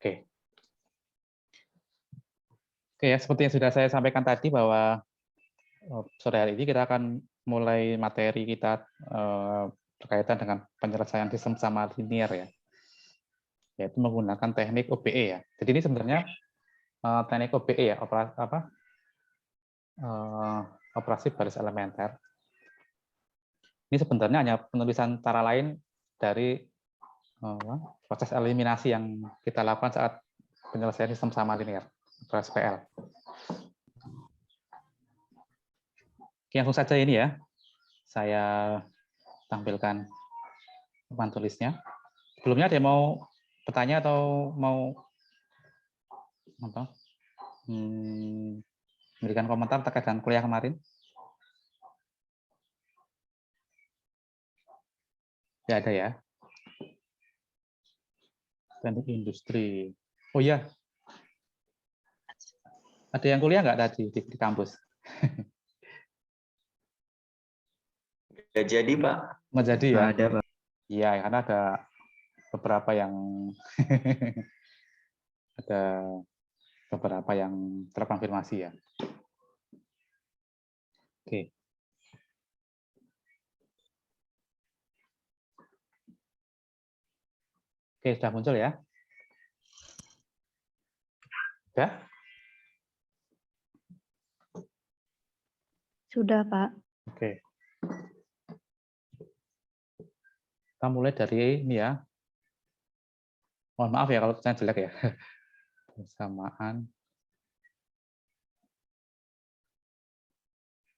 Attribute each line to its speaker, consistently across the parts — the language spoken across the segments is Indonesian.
Speaker 1: Oke. Oke ya, seperti yang sudah saya sampaikan tadi bahwa sore hari ini kita akan mulai materi kita berkaitan dengan penyelesaian sistem sama linear ya, yaitu menggunakan teknik OBE ya. Jadi ini sebenarnya teknik OBE ya, operasi baris elementer. Ini sebenarnya hanya penulisan cara lain dari proses eliminasi yang kita lakukan saat penyelesaian sistem sama linear atau SPL. Oke, langsung saja ini ya, saya tampilkan papan tulisnya. Sebelumnya ada yang mau bertanya atau mau memberikan komentar terkait dengan kuliah kemarin? Ya ada ya. Teknik industri. Oh iya. Ada yang kuliah nggak tadi di kampus?
Speaker 2: Nggak jadi, Pak.
Speaker 1: Nggak jadi ya?
Speaker 2: Ada, Pak.
Speaker 1: Iya, karena ada beberapa yang ada beberapa yang terkonfirmasi ya. Oke. Oke, sudah muncul ya? Sudah?
Speaker 3: Sudah, Pak.
Speaker 1: Oke. Kita mulai dari ini ya. Mohon maaf ya kalau saya jelek ya. Persamaan.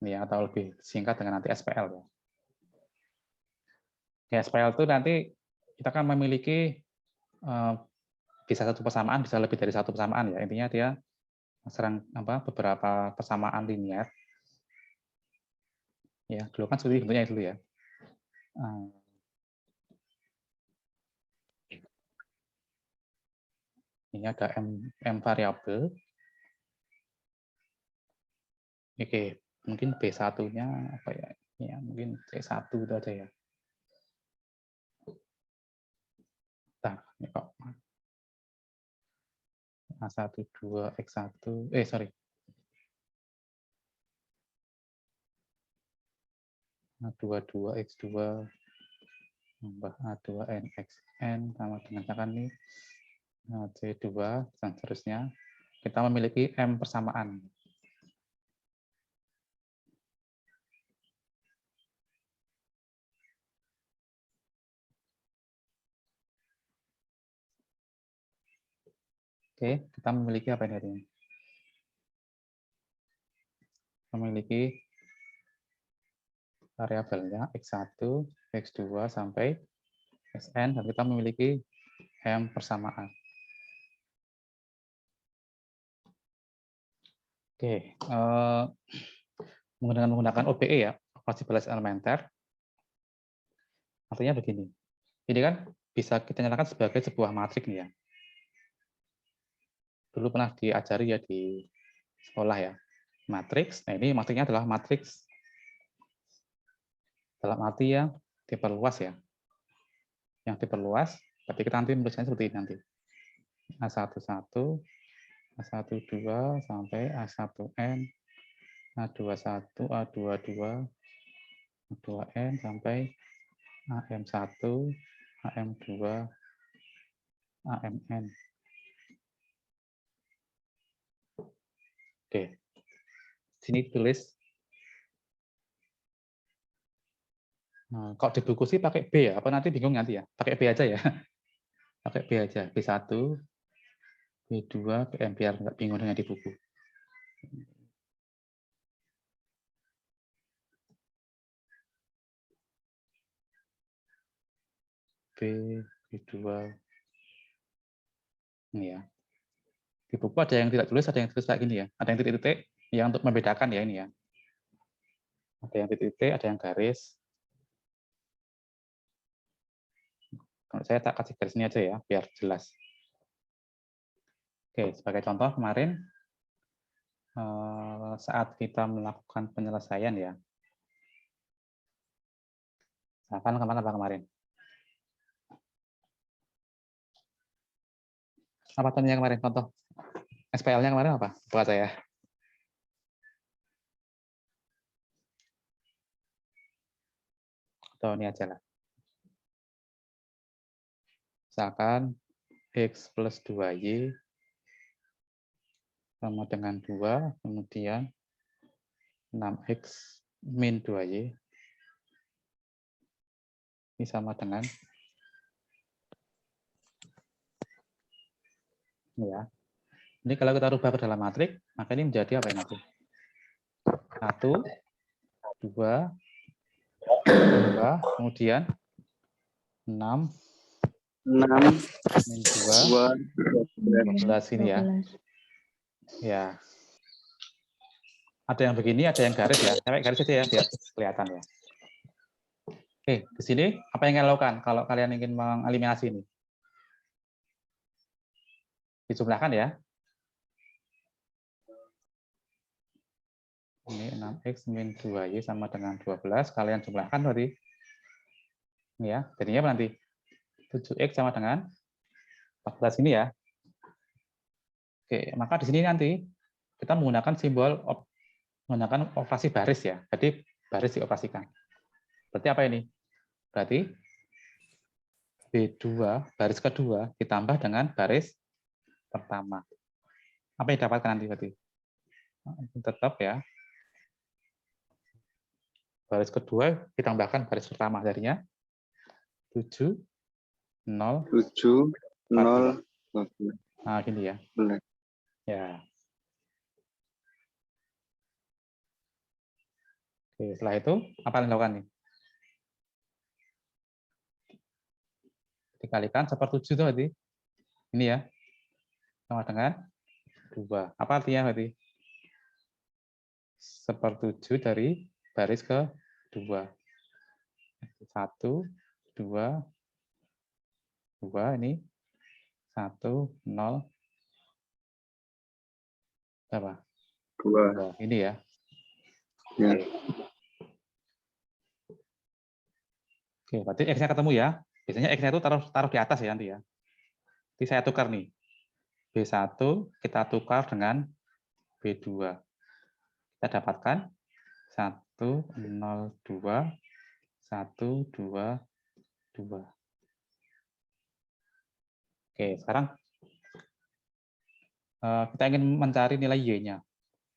Speaker 1: Ini ya, atau lebih singkat dengan nanti SPL ya. Ya, SPL itu nanti kita akan memiliki bisa satu persamaan, bisa lebih dari satu persamaan ya. Intinya dia beberapa persamaan linear. Ya, dulu kan seperti bentuknya dulu ya. Ini ada M variabel. Oke, mungkin B1-nya apa ya? Ya, mungkin C1 itu aja ya. Nah, ini kok A1, 2, X1, sorry. A2, 2, X2, tambah A2, N, XN, sama dengan misalkan ini C2, dan seterusnya. Kita memiliki M persamaan. Oke, kita memiliki apa ini? Memiliki variabelnya X1, X2, sampai Xn, dan kita memiliki M persamaan. Oke, menggunakan OBE ya, operasi baris elementer, artinya begini. Ini kan bisa kita nyatakan sebagai sebuah matriks nih ya. Dulu pernah diajari ya di sekolah ya, matriks. Nah ini matriksnya adalah matriks dalam arti yang diperluas ya. Yang diperluas, tapi kita nanti menulisnya seperti ini nanti. A11, A12, sampai A1N, A21, A22, A2N, sampai AM1, AM2, AMN. Oke. Sini tulis. Nah, kalau di buku sih pakai B ya, apa nanti bingung nanti ya? Pakai B aja ya. Pakai B aja. B1, B2, BM, biar nggak bingung dengan di buku. B, B2. Ini ya. Di buku ada yang tidak tulis, ada yang tulis kayak gini ya. Ada yang titik-titik yang untuk membedakan ya ini ya. Ada yang titik-titik, ada yang garis. Kalau saya tak kasih garis ini aja ya, biar jelas. Oke, sebagai contoh kemarin saat kita melakukan penyelesaian ya. Misalkan kemana kemarin? Apa tanya kemarin? Contoh SPL-nya kemarin apa? Buat saya. Atau ini aja lah. Misalkan X plus 2Y sama dengan 2, kemudian 6X min 2Y ini sama dengan ya. Ini kalau kita rubah ke dalam matriks, maka ini menjadi apa ini nanti? 1, 2, 2, kemudian 6 min 2, 12 ini ya. Ya. Ada yang begini, ada yang garis ya. Sampai garis aja ya, biar kelihatan ya. Oke, di sini apa yang kalian lakukan kalau kalian ingin mengeliminasi ini? Dijumlahkan ya. Ini 6X min 2Y sama dengan 12. Kalian jumlahkan berarti. Ya, jadinya apa nanti? 7X sama dengan 14 ini ya. Oke, maka di sini nanti kita menggunakan simbol menggunakan operasi baris ya. Jadi baris dioperasikan. Berarti apa ini? Berarti B2 baris kedua ditambah dengan baris pertama. Apa yang dapatkan nanti berarti? Tetap ya. Baris kedua ditambahkan baris pertama jadinya 7 0
Speaker 3: 7 0
Speaker 1: Nah, gini ya.
Speaker 3: Benar.
Speaker 1: Ya. Oke, setelah itu apa yang dilakukan nih? Dikalikan 1/7 itu berarti ini ya. Sama dengan 2. Apa artinya berarti? 1/7 dari baris kedua. 1, 2, 2 ini 1, 0, berapa?
Speaker 3: 2.
Speaker 1: Ini ya.
Speaker 3: Ya.
Speaker 1: Oke, berarti X-nya ketemu ya. Biasanya X-nya itu taruh di atas ya nanti ya. Jadi saya tukar nih. B1 kita tukar dengan B2. Kita dapatkan 1, 0, 2, 1, 2, 2. Oke, sekarang kita ingin mencari nilai Y-nya.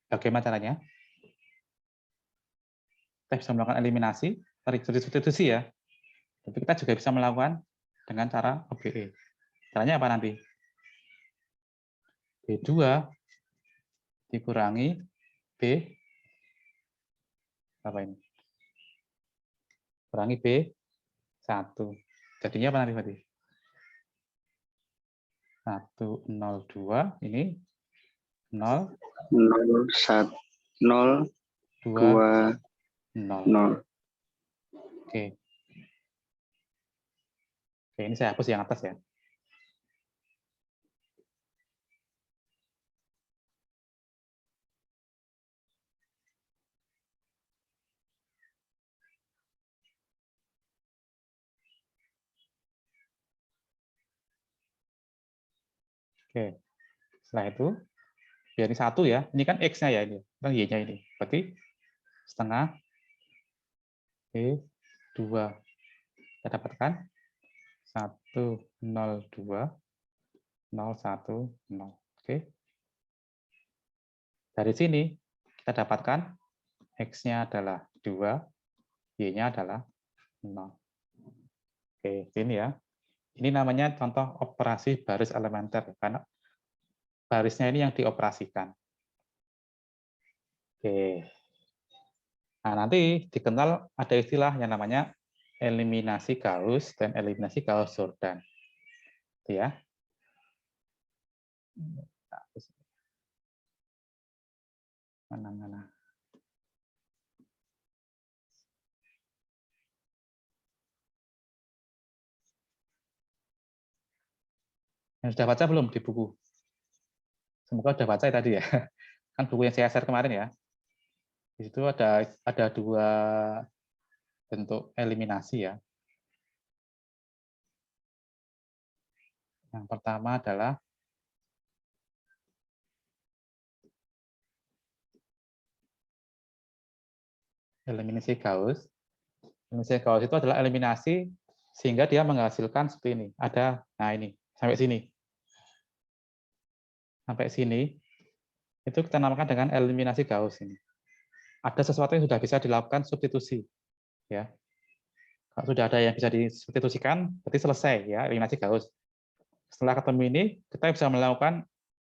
Speaker 1: Bagaimana caranya? Kita bisa melakukan eliminasi, substitusi ya. Tapi kita juga bisa melakukan dengan cara OBE. Caranya apa nanti? B2 dikurangi B apa ini? Kurangi B1. Jadinya apa nanti berarti? 1, 0, 2, ini 0,
Speaker 3: 0 1 0 2
Speaker 1: 0.
Speaker 3: 0.
Speaker 1: Oke. Oke, ini saya hapus yang atas ya. Oke. Setelah itu, biar ini 1 ya. Ini kan X-nya ya, ini kan Y-nya ini. Berarti setengah B2. Kita dapatkan 1, 0, 2, 0, 1, 0. Oke. Dari sini, kita dapatkan X-nya adalah 2, Y-nya adalah 0. Oke, ini ya. Ini namanya contoh operasi baris elementer, karena barisnya ini yang dioperasikan. Oke. Nah, nanti dikenal ada istilah yang namanya eliminasi Gauss dan eliminasi Gauss-Jordan. Ya. Mana-mana. Yang sudah baca belum di buku? Semoga sudah baca ya tadi ya. Kan buku yang saya share kemarin ya. Di situ ada 2 bentuk eliminasi ya. Yang pertama adalah Eliminasi Gauss. Eliminasi Gauss itu adalah eliminasi sehingga dia menghasilkan seperti ini. Ada, nah ini, sampai sini. Sampai sini, itu kita namakan dengan eliminasi Gauss ini. Ada sesuatu yang sudah bisa dilakukan substitusi. Ya. Kalau sudah ada yang bisa disubstitusikan, berarti selesai ya eliminasi Gauss. Setelah ketemu ini, kita bisa melakukan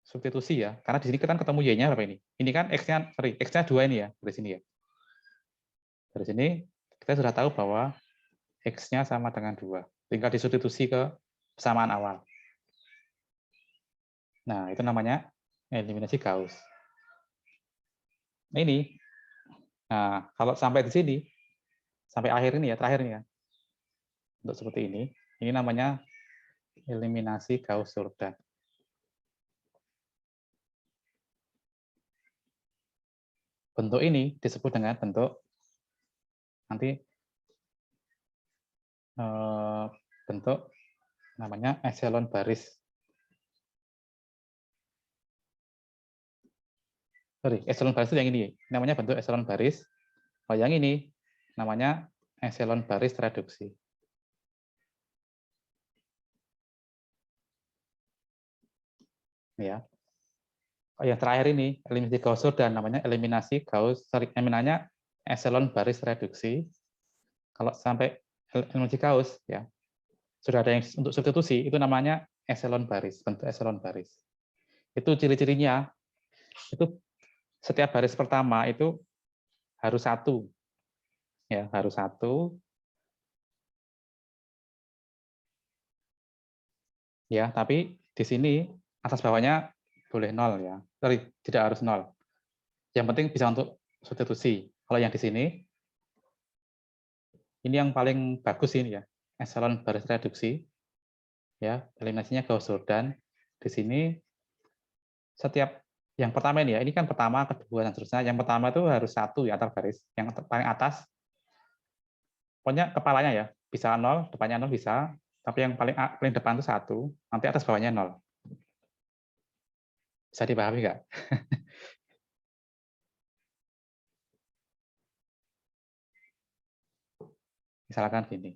Speaker 1: substitusi ya. Karena di sini kita ketemu y-nya berapa ini? Ini kan x-nya, sorry, x-nya 2 ini ya, dari sini ya. Dari sini kita sudah tahu bahwa x-nya sama dengan 2. Tinggal disubstitusi ke persamaan awal. Nah, itu namanya eliminasi Gauss. Nah, ini. Nah, kalau sampai di sini, sampai akhir ini ya, terakhir ini ya. Untuk seperti ini namanya eliminasi Gauss-Jordan. Bentuk ini disebut dengan bentuk nanti bentuk namanya echelon baris. Sorry, echelon baris itu yang ini. Namanya bentuk echelon baris. Oh, yang ini namanya echelon baris reduksi. Ya. Oh, yang terakhir ini eliminasi Gauss-Jordan namanya eliminasi Gauss, sorry, namanya echelon baris reduksi. Kalau sampai eliminasi Gauss ya, sudah ada yang untuk substitusi, itu namanya echelon baris, bentuk echelon baris. Itu ciri-cirinya, itu setiap baris pertama itu harus 1. Ya, harus 1. Ya, tapi di sini atas bawahnya boleh 0 ya. Sorry, tidak harus 0. Yang penting bisa untuk substitusi. Kalau yang di sini, ini yang paling bagus ini ya, echelon baris reduksi. Ya, eliminasinya Gauss-Jordan. Di sini setiap yang pertama ini ya, ini kan pertama, kedua dan seterusnya. Yang pertama itu harus 1 ya antar baris. Yang paling atas pokoknya kepalanya ya, bisa 0, depannya 0 bisa, tapi yang paling depan itu 1, nanti atas bawahnya 0. Bisa dipahami nggak? Misalkan gini.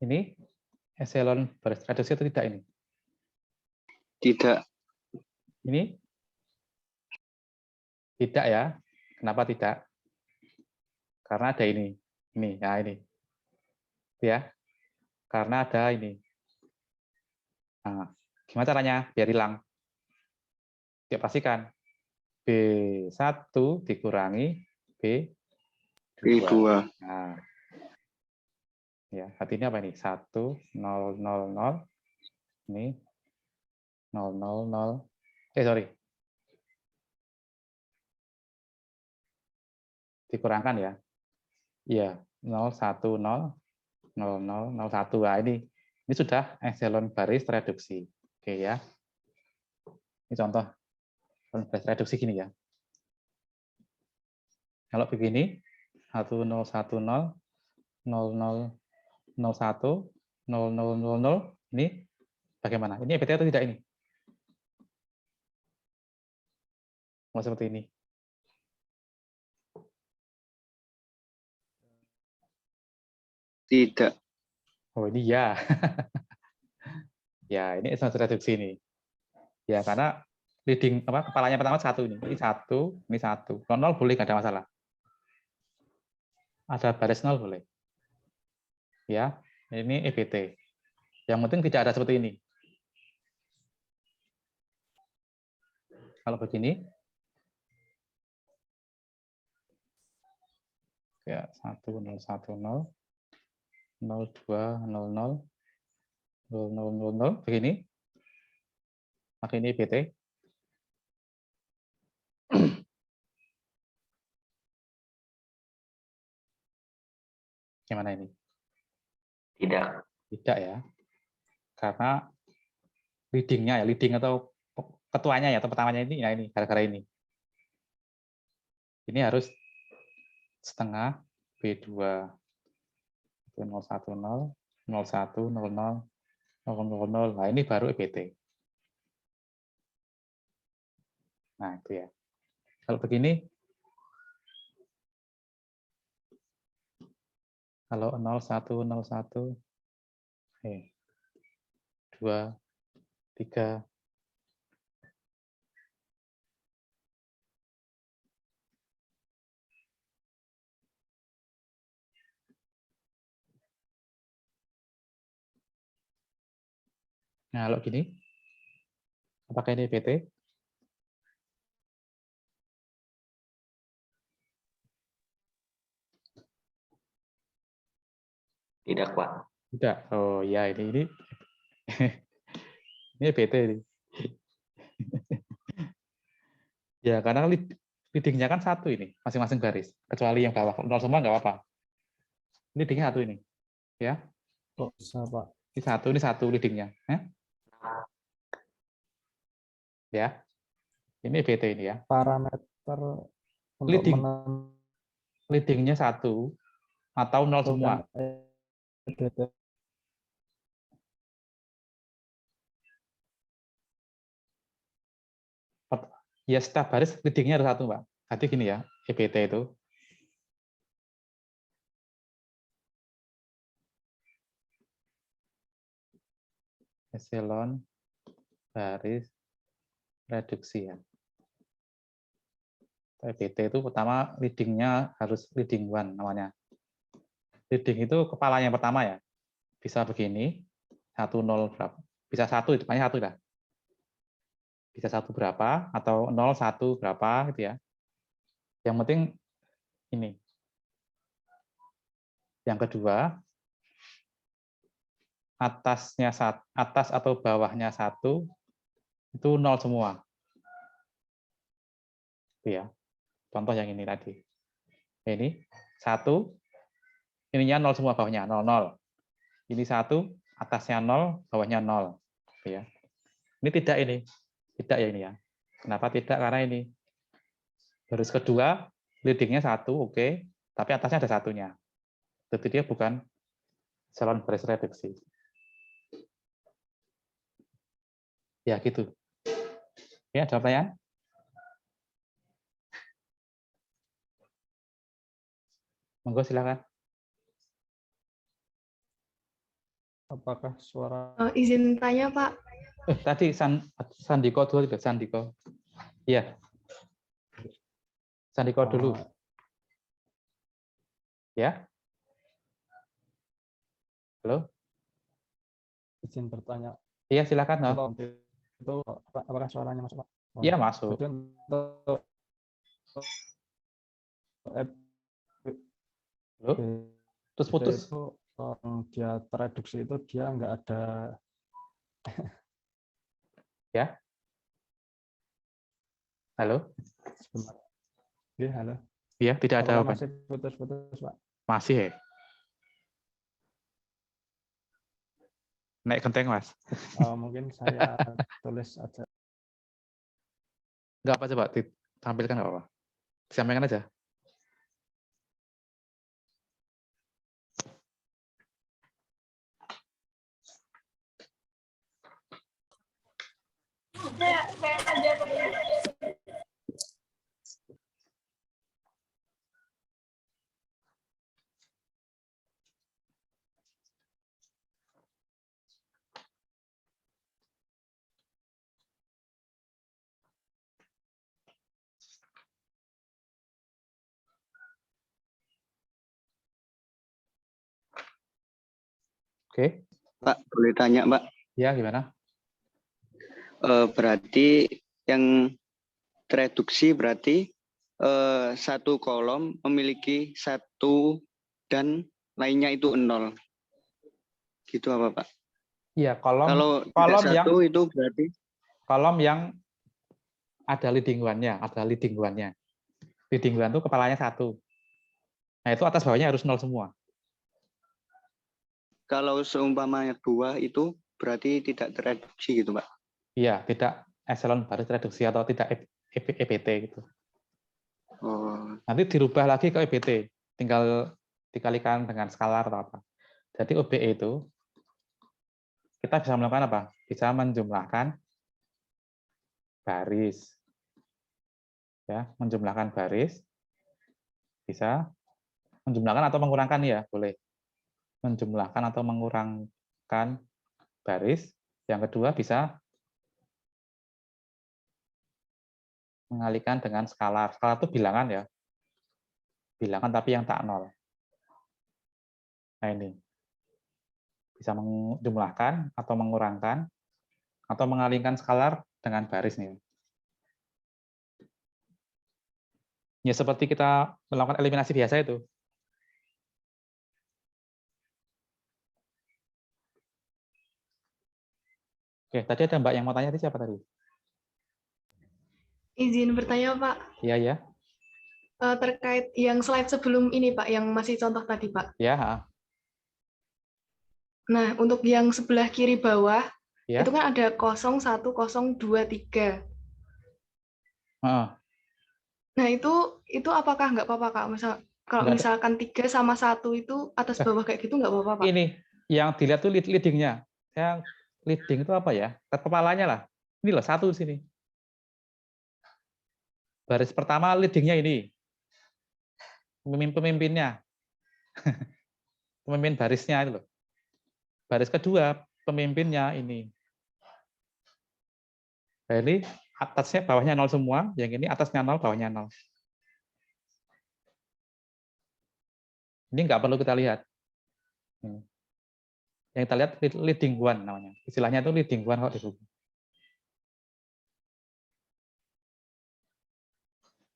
Speaker 1: Ini echelon baris reduksi atau tidak ini?
Speaker 3: Tidak.
Speaker 1: Ini tidak ya. Kenapa tidak? Karena ada ini. Ini, ya ini. Ya. Karena ada ini. Nah, gimana caranya biar hilang? Dioperasikan. B1 dikurangi B2.
Speaker 3: B2.
Speaker 1: Nah, ya, artinya apa ini? 1, 0, 0, 0. Ini 0, 0, 0. Sorry. Dikurangkan ya. Iya, 0, 1, 0, 0, 0, 0, 1. Nah, ini sudah echelon baris reduksi. Oke ya. Ini contoh echelon baris reduksi gini ya. Kalau begini, 1, 0, 1, 0, 0, 0, 0, 1, 0, 0, 0, 0. Ini bagaimana? Ini EBT atau tidak ini? Mau seperti ini.
Speaker 3: Tidak.
Speaker 1: Oh, ini ya. Ya, ini echelon reduksi ini. Ya, karena leading kepalanya pertama 1 ini. Ini 1, ini 1. Kalau 0 boleh, nggak ada masalah. Ada baris 0 boleh. Ya, ini EBT. Yang penting tidak ada seperti ini. Kalau begini, ya 1, 0, 1, 0, 0, 2, 0, 0, 0, 0, 0, 0, begini. Maka ini EBT. Gimana ini?
Speaker 2: Tidak.
Speaker 1: Tidak ya. Karena leading-nya ya, leading atau ketuanya ya, atau pertamanya ini, nah ini, gara-gara ini. Ini harus setengah B2. Itu 010, 01, 00, 000. Nah, ini baru EBT. Nah, itu ya. Kalau begini, kalau 0101, 2, 3, nah, kalau gini, apakah ini EBT?
Speaker 2: Tidak, Pak.
Speaker 1: Tidak. Oh ya, ini ini EBT ini. Ya, karena leading-nya kan satu ini, masing-masing garis. Kecuali yang bawah. 0 semua nggak apa-apa. Leading-nya satu ini. Ya.
Speaker 4: Kok bisa, Pak?
Speaker 1: Ini satu leading-nya. Ya. Ini EBT ini ya.
Speaker 4: Parameter untuk
Speaker 1: Leading.
Speaker 4: menentukan
Speaker 1: Leading-nya satu atau 0 semua.
Speaker 4: EBT.
Speaker 1: Ya, setiap baris leading-nya ada satu, Pak. Tadi gini ya, EBT itu. Echelon baris reduksi ya. EBT itu pertama leading-nya harus leading one namanya. Leading itu kepala yang pertama ya. Bisa begini, 10 berapa? Bisa satu, depannya satu dah. Bisa satu berapa atau 01 berapa gitu ya. Yang penting ini. Yang kedua, atas atau bawahnya satu itu 0 semua. Itu ya. Contoh yang ini tadi. Ini 1, ininya 0 semua, bawahnya 00. Ini 1, atasnya 0, bawahnya 0. Gitu ya. Ini tidak ini. Tidak ya ini ya. Kenapa tidak? Karena ini baris kedua leading-nya 1, oke, tapi atasnya ada satunya. Jadi dia bukan echelon baris reduksi. Ya gitu. Ya, ada pertanyaan? Monggo silakan.
Speaker 4: Apakah suara
Speaker 5: Izin tanya, Pak.
Speaker 1: Tadi Sandiko dulu, Sandiko. Iya. Sandiko dulu. Ya. Halo?
Speaker 4: izin bertanya?
Speaker 1: Iya, silakan.
Speaker 4: Kalau itu apakah suaranya masuk, Pak?
Speaker 1: Iya, masuk.
Speaker 4: Jadi untuk
Speaker 1: Halo? Terus putus.
Speaker 4: itu dia tereduksi itu dia nggak ada.
Speaker 1: Ya. Halo?
Speaker 4: Sebentar. Oke, halo.
Speaker 1: Iya, tidak ada
Speaker 4: Apakah
Speaker 1: apa.
Speaker 4: masih putus-putus, Pak?
Speaker 1: Masih ya? Naik genteng, Mas.
Speaker 4: Mungkin saya tulis aja.
Speaker 1: Enggak apa coba ditampilkan enggak apa-apa. Disampaikan aja. Oke.
Speaker 3: Pak, boleh tanya, Pak?
Speaker 1: Ya, gimana?
Speaker 3: Berarti yang tereduksi berarti satu kolom memiliki satu dan lainnya itu 0. Gitu apa, Pak?
Speaker 1: Iya,
Speaker 3: Kalau
Speaker 1: kolom
Speaker 3: tidak satu itu berarti
Speaker 1: kolom yang ada leading one-nya, Leading one itu kepalanya 1. Nah, itu atas bawahnya harus 0 semua.
Speaker 3: kalau seumpamanya 2 itu berarti tidak tereduksi gitu, Pak?
Speaker 1: Iya, tidak echelon baris reduksi atau tidak EBT gitu.
Speaker 3: Oh,
Speaker 1: Nanti dirubah lagi ke EBT. tinggal dikalikan dengan skalar atau apa. Jadi OBE itu kita bisa melakukan apa? Bisa menjumlahkan baris. Ya, menjumlahkan baris. Bisa menjumlahkan atau mengurangkan ya, boleh. Menjumlahkan atau mengurangkan baris. Yang kedua bisa mengalihkan dengan skalar. Skalar itu bilangan ya. Bilangan tapi yang tak nol. Nah ini. Bisa menjumlahkan atau mengurangkan atau mengalihkan skalar dengan baris nih. Ya seperti kita melakukan eliminasi biasa itu. Oke, tadi ada Mbak yang mau tanya, siapa tadi?
Speaker 5: Izin bertanya, Pak.
Speaker 1: Iya, ya.
Speaker 5: Terkait yang slide sebelum ini, Pak, yang masih contoh tadi, Pak.
Speaker 1: Ya.
Speaker 5: Nah, untuk yang sebelah kiri bawah,
Speaker 1: Ya.
Speaker 5: itu kan ada 0, 1, 0, 2, 3. Nah, itu apakah nggak apa-apa, Kak? Kalau misalkan 3 sama 1 itu atas bawah kayak gitu nggak apa-apa, Pak?
Speaker 1: Ini, yang dilihat tuh leading-nya. Yang leading itu apa ya? Kepalanya lah. Ini loh, 1 di sini. Baris pertama leading-nya ini. Pemimpinnya. Pemimpin barisnya itu loh. Baris kedua, pemimpinnya ini. Nah, ini atasnya bawahnya 0 semua, yang ini atasnya 0, bawahnya 0. Ini nggak perlu kita lihat. Yang kita lihat leading one namanya. Istilahnya itu leading one kalau di buku.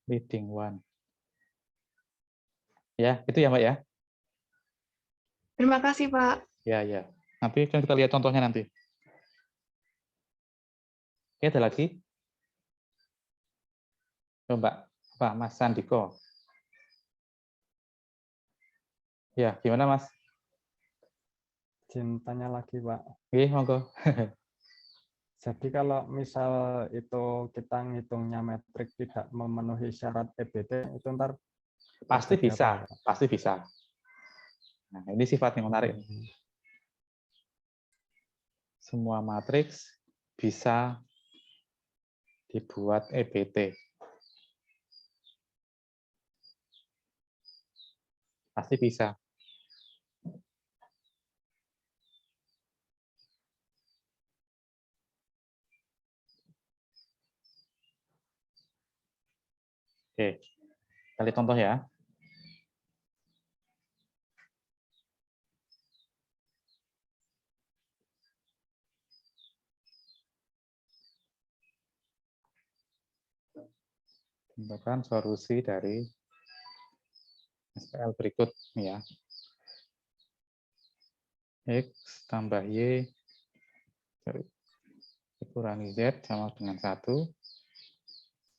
Speaker 1: Leading one. Ya, itu ya Mbak ya.
Speaker 5: Terima kasih, Pak.
Speaker 1: Ya. Nanti kan kita lihat contohnya nanti. Oke, ada lagi? Mbak, Mas Sandiko. Ya, gimana Mas?
Speaker 4: Izin tanya lagi, Pak.
Speaker 1: Oke, monggo.
Speaker 4: Jadi kalau misal itu kita ngitungnya metrik tidak memenuhi syarat EBT, itu ntar
Speaker 1: pasti bisa,
Speaker 4: apa,
Speaker 1: pasti bisa. Nah, ini sifat yang menarik. Semua matriks bisa dibuat EBT. Pasti bisa. Oke, kita lihat contoh ya. Tentukan solusi dari SPL berikut ya. X tambah Y dikurangi Z sama dengan 1.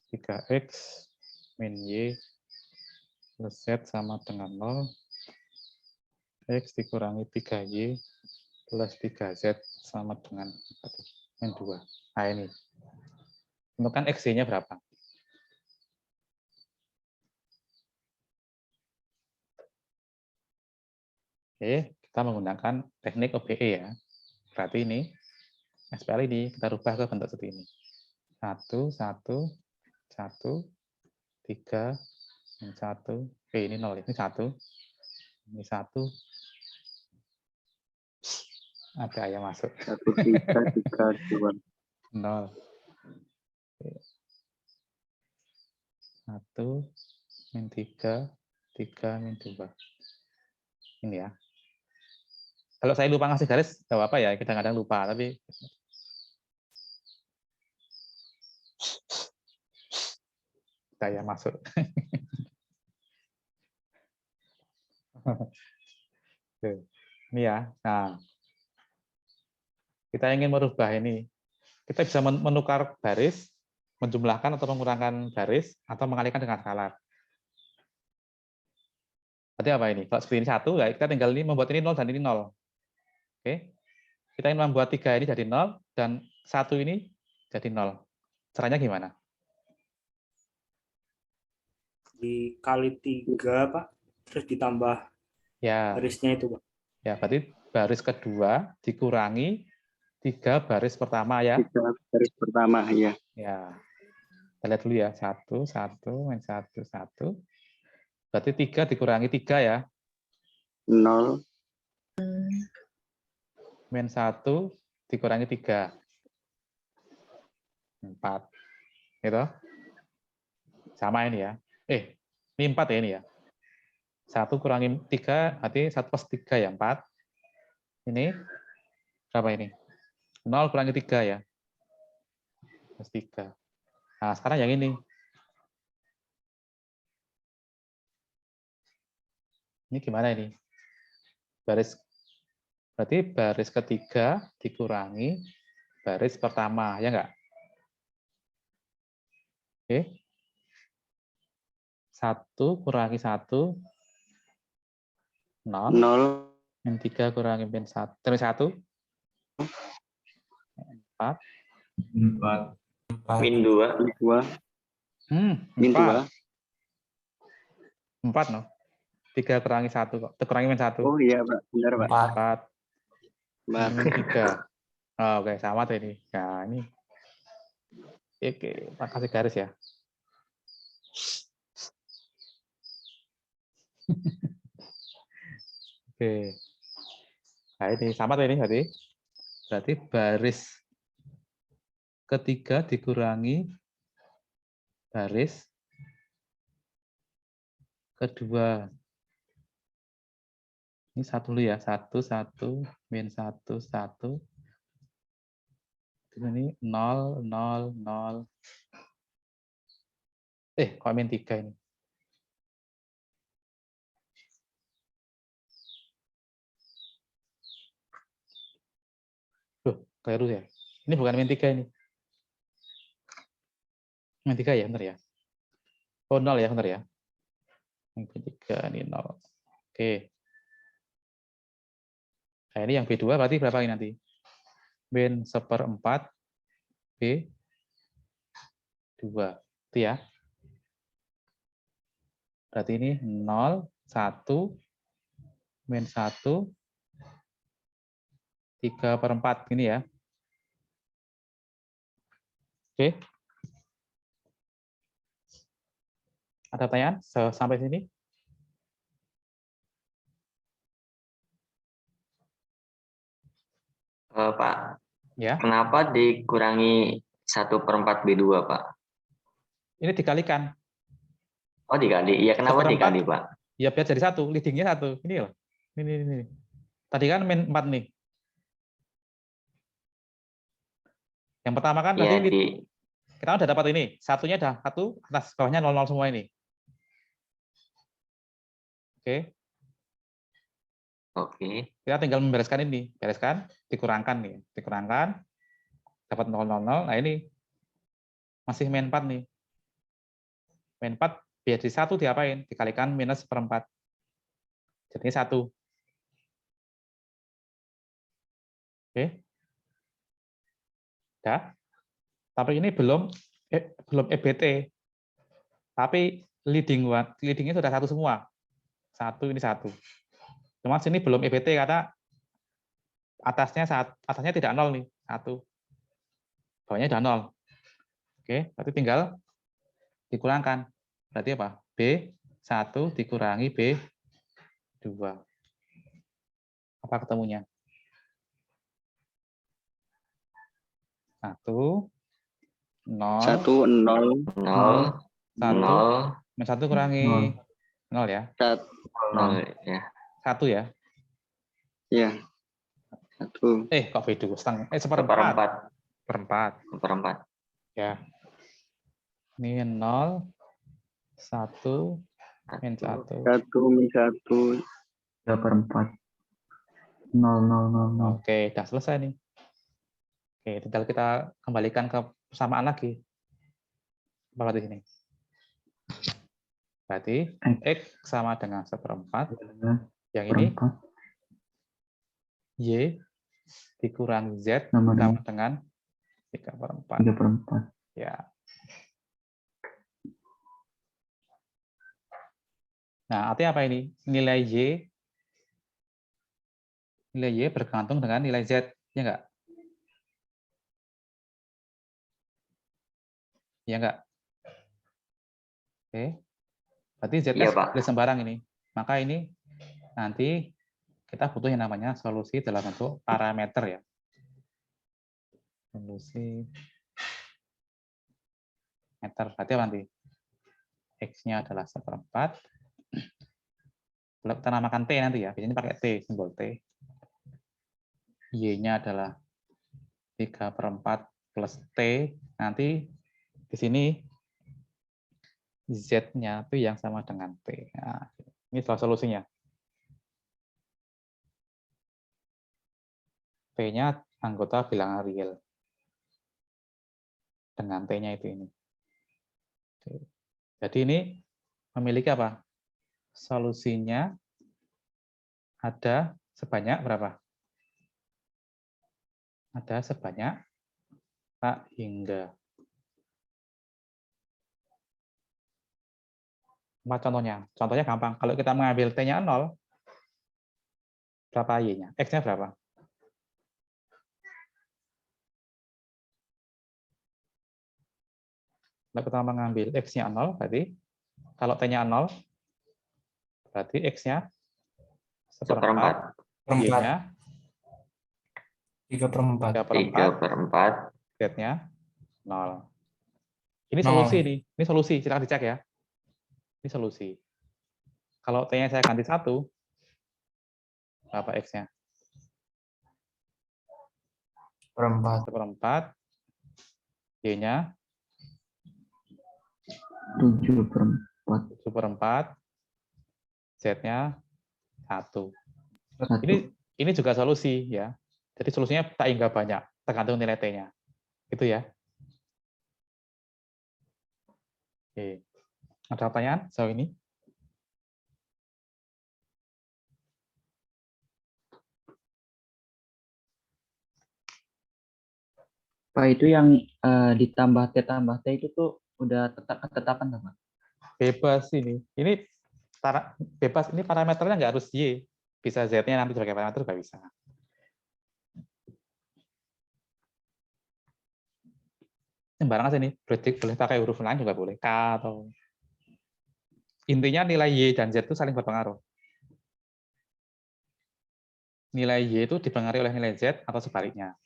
Speaker 1: 3X min Y plus Z sama dengan 0. X dikurangi 3Y plus 3Z sama dengan 1 min 2. Nah ini. Tentukan XY-nya berapa? Oke, kita menggunakan teknik OBE ya. Berarti ini, SPL ini kita rubah ke bentuk seperti ini. 1, 1, 1, 3, 1. Oke, ini 0. Ini 1. Ini 1. Ada ayam masuk.
Speaker 3: 1, 3, 3, 2.
Speaker 1: 0. 1, min 3, 3, min 2. Ini ya. Kalau saya lupa ngasih garis, nggak apa-apa ya, kadang-kadang lupa, tapi saya masuk. Ini ya. Nah, kita ingin merubah ini. Kita bisa menukar baris, menjumlahkan atau mengurangkan baris, atau mengalihkan dengan skalar. Berarti apa ini? Kalau seperti ini 1, ya kita tinggal ini membuat ini 0 dan ini 0. Oke, kita ingin membuat 3 ini jadi 0 dan 1 ini jadi 0. Caranya gimana?
Speaker 6: Dikali 3, Pak. terus ditambah
Speaker 1: Ya,
Speaker 6: barisnya itu, Pak.
Speaker 1: ya berarti baris kedua dikurangi 3 baris pertama ya.
Speaker 3: 3 baris pertama, ya.
Speaker 1: Ya, kita lihat dulu ya. 1, 1, min 1, 1. Berarti 3 dikurangi 3 ya.
Speaker 3: 0,
Speaker 1: Min 1 dikurangi 3. 4. Gitu. Sama ini ya. Ini 4 ya ini ya. 1 kurangi 3, berarti 1 plus 3 ya, 4. Ini berapa ini? 0 kurangi 3 ya. Plus 3. Nah, sekarang yang ini. Ini gimana ini? Berarti baris ketiga dikurangi baris pertama, ya enggak? Oke. 1 kurangi 1, 0.
Speaker 3: 0,
Speaker 1: Min 3 kurangi min 1, terus 1. 4.
Speaker 2: Min 2.
Speaker 3: 2, min 2.
Speaker 1: 4 no. 3 kurangi 1 kok. Kurangi min 1.
Speaker 3: Oh iya, Pak. Benar, Pak.
Speaker 1: 4. Min 3. Oh, oke, sama tuh ini. Nah, ini. Oke, kasih garis ya. Oke. Nah, ini sama tuh ini berarti. Berarti baris ketiga dikurangi baris kedua. Ini 1 dulu ya. 1, 1, min 1, 1. Ini 0, 0, 0. Kok min 3 ini? Keliru ya. Ini bukan min 3 ini. Min 3 ya, benar ya? Oh, 0 ya, benar ya? Min 3 ini 0. Oke. Nah, ini yang B2 berarti berapa ini nanti? Min 1/4 B2. Itu ya. Berarti ini 0, 1, min 1, 3/4 ini ya. Oke. Ada pertanyaan sampai sini?
Speaker 2: Pak,
Speaker 1: Ya.
Speaker 2: kenapa dikurangi 1/4 B2, Pak?
Speaker 1: Ini dikalikan.
Speaker 2: Oh, dikali. Iya, kenapa
Speaker 1: 1/4.
Speaker 2: dikali, Pak?
Speaker 1: Ya biar jadi 1, leadingnya 1. Ini loh. Ini. Tadi kan min 4 nih. Yang pertama kan
Speaker 2: Iya,
Speaker 1: tadi kita udah dapat ini. Satunya udah 1, atas bawahnya 00 semua ini. Oke.
Speaker 2: Oke.
Speaker 1: Kita tinggal membereskan ini. Bereskan, dikurangkan nih. Dikurangkan, dapat 000. Nah ini masih min 4 nih. Min 4 biar jadi 1 diapain? Dikalikan minus 1/4. Jadinya 1. Oke. Ya. Tapi ini belum EBT. Tapi leadingnya sudah 1 semua. 1 ini 1. Cuma sini belum EBT karena atasnya tidak 0 nih, 1. Bawahnya udah 0. Oke, berarti tinggal dikurangkan. Berarti apa? B1 dikurangi B2. Apa ketemunya? 1, 0,
Speaker 3: 1, 0,
Speaker 2: 0,
Speaker 1: 1,
Speaker 2: 0,
Speaker 1: min 1 kurangi 0 ya.
Speaker 2: 0, ya.
Speaker 1: 1 ya.
Speaker 3: Ya. 1.
Speaker 1: Kok B2 setengah? 1/4.
Speaker 2: 1/4. 1/4.
Speaker 1: Ya. Ini 0, 1, min 1.
Speaker 3: 1, min 1.
Speaker 7: 3/4. 0, 0, 0, 0.
Speaker 1: Oke, udah selesai nih. Oke, tinggal kita kembalikan ke persamaan lagi. Apa di sini? Berarti X sama dengan 1/4. Yang ini Y dikurangi Z sama dengan 3/4.
Speaker 7: 3/4.
Speaker 1: Ya. Nah, artinya apa ini? Nilai Y bergantung dengan nilai Z, ya enggak? Ya enggak? Oke. Berarti Z
Speaker 2: Iya, Pak.
Speaker 1: boleh sembarang ini. Maka ini nanti kita butuh yang namanya solusi dalam bentuk parameter ya. Solusi meter. Berarti apa nanti? X-nya adalah 1/4. Kita namakan T nanti ya. Biasanya pakai T, simbol T. Y-nya adalah 3/4 plus T. Nanti di sini Z-nya itu yang sama dengan T. Nah, ini salah solusinya. T-nya anggota bilangan real. Dengan T-nya itu ini. Jadi ini memiliki apa? Solusinya ada sebanyak berapa? Ada sebanyak tak hingga. Apa contohnya? Contohnya gampang. Kalau kita mengambil T-nya 0, berapa Y-nya? X-nya berapa? Kalau kita mengambil X-nya 0, berarti kalau T-nya 0, berarti X-nya 1/4, Y-nya
Speaker 6: 3/4.
Speaker 2: 3/4.
Speaker 1: Z-nya 0. Ini
Speaker 6: 0.
Speaker 1: solusi nih. Ini solusi, silakan dicek ya. Ini solusi. Kalau T-nya saya ganti 1, berapa X-nya? 1/4. Y-nya 7/4. Z-nya 1. Ini juga solusi ya. Jadi solusinya tak hingga banyak, tergantung nilai T-nya. Gitu ya. Oke. Ada pertanyaan sejauh ini?
Speaker 7: Pak, itu yang ditambah T tambah T itu tuh udah ketetapan nggak, Pak?
Speaker 1: Bebas ini. Ini bebas, ini parameternya nggak harus Y. Bisa Z-nya nanti sebagai parameter juga bisa. Sembarang aja nih, boleh pakai huruf lain juga boleh. K atau... Intinya nilai Y dan Z itu saling berpengaruh. Nilai Y itu dipengaruhi oleh nilai Z atau sebaliknya.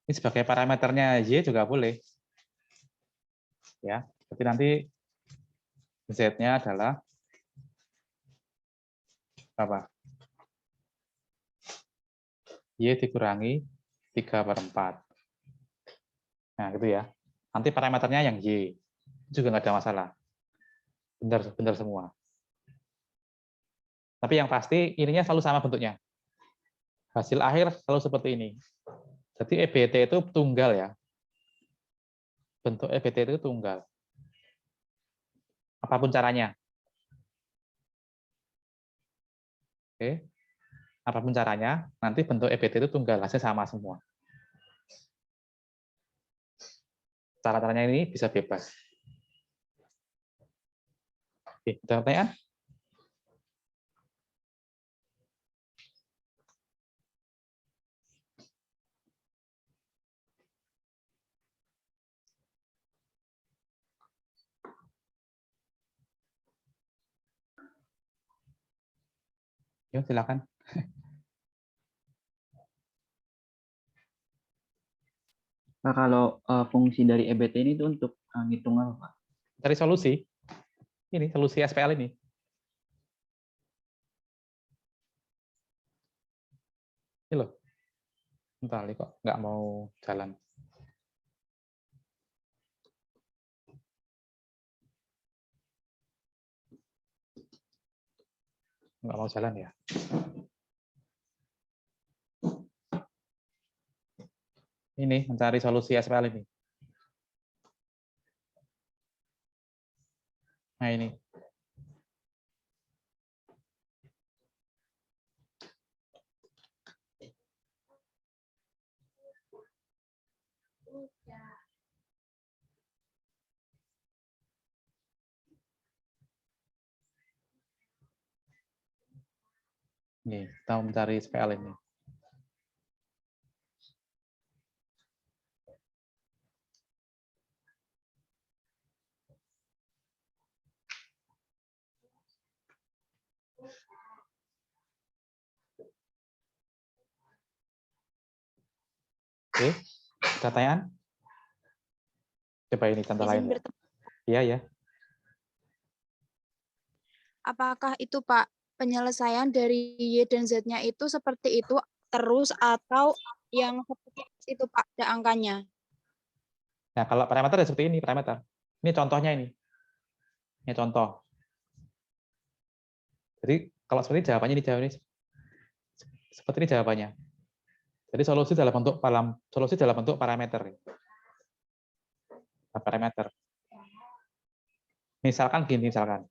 Speaker 1: Ini sebagai parameternya Y juga boleh. Ya, tapi nanti Z-nya adalah apa? Y dikurangi 3/4. Nah, gitu ya. Nanti parameternya yang Y. Juga nggak ada masalah. Benar semua. Tapi yang pasti ininya selalu sama bentuknya. Hasil akhir selalu seperti ini. Jadi EBT itu tunggal ya. Bentuk EBT itu tunggal. Apapun caranya. Oke. Apapun caranya, nanti bentuk EBT itu tunggal, hasilnya sama semua. Cara-caranya ini bisa bebas. Oke, ada pertanyaan? Yuk, silakan.
Speaker 7: Pak, kalau fungsi dari EBT ini tuh untuk ngitung apa, Pak?
Speaker 1: Cari solusi. Ini solusi SPL ini. Ini loh. Bentar, kok nggak mau jalan. Nggak mau jalan ya. Ini mencari solusi SPL ini. Nah ini. Nih, kita mencari SPL ini. Oke, ada pertanyaan? Coba ini contoh
Speaker 6: Izin
Speaker 1: lain. Ya.
Speaker 6: bertanya,
Speaker 1: Iya, ya.
Speaker 6: apakah itu Pak penyelesaian dari Y dan Z-nya itu seperti itu terus atau yang seperti itu Pak ada angkanya?
Speaker 1: Nah, kalau parameter ya seperti ini, parameter. Ini contohnya ini. Ini contoh. Jadi, kalau seperti jawabannya ini jawabannya seperti ini jawabannya. Jadi solusi dalam bentuk parameter. Parameter. Misalkan gini, misalkan.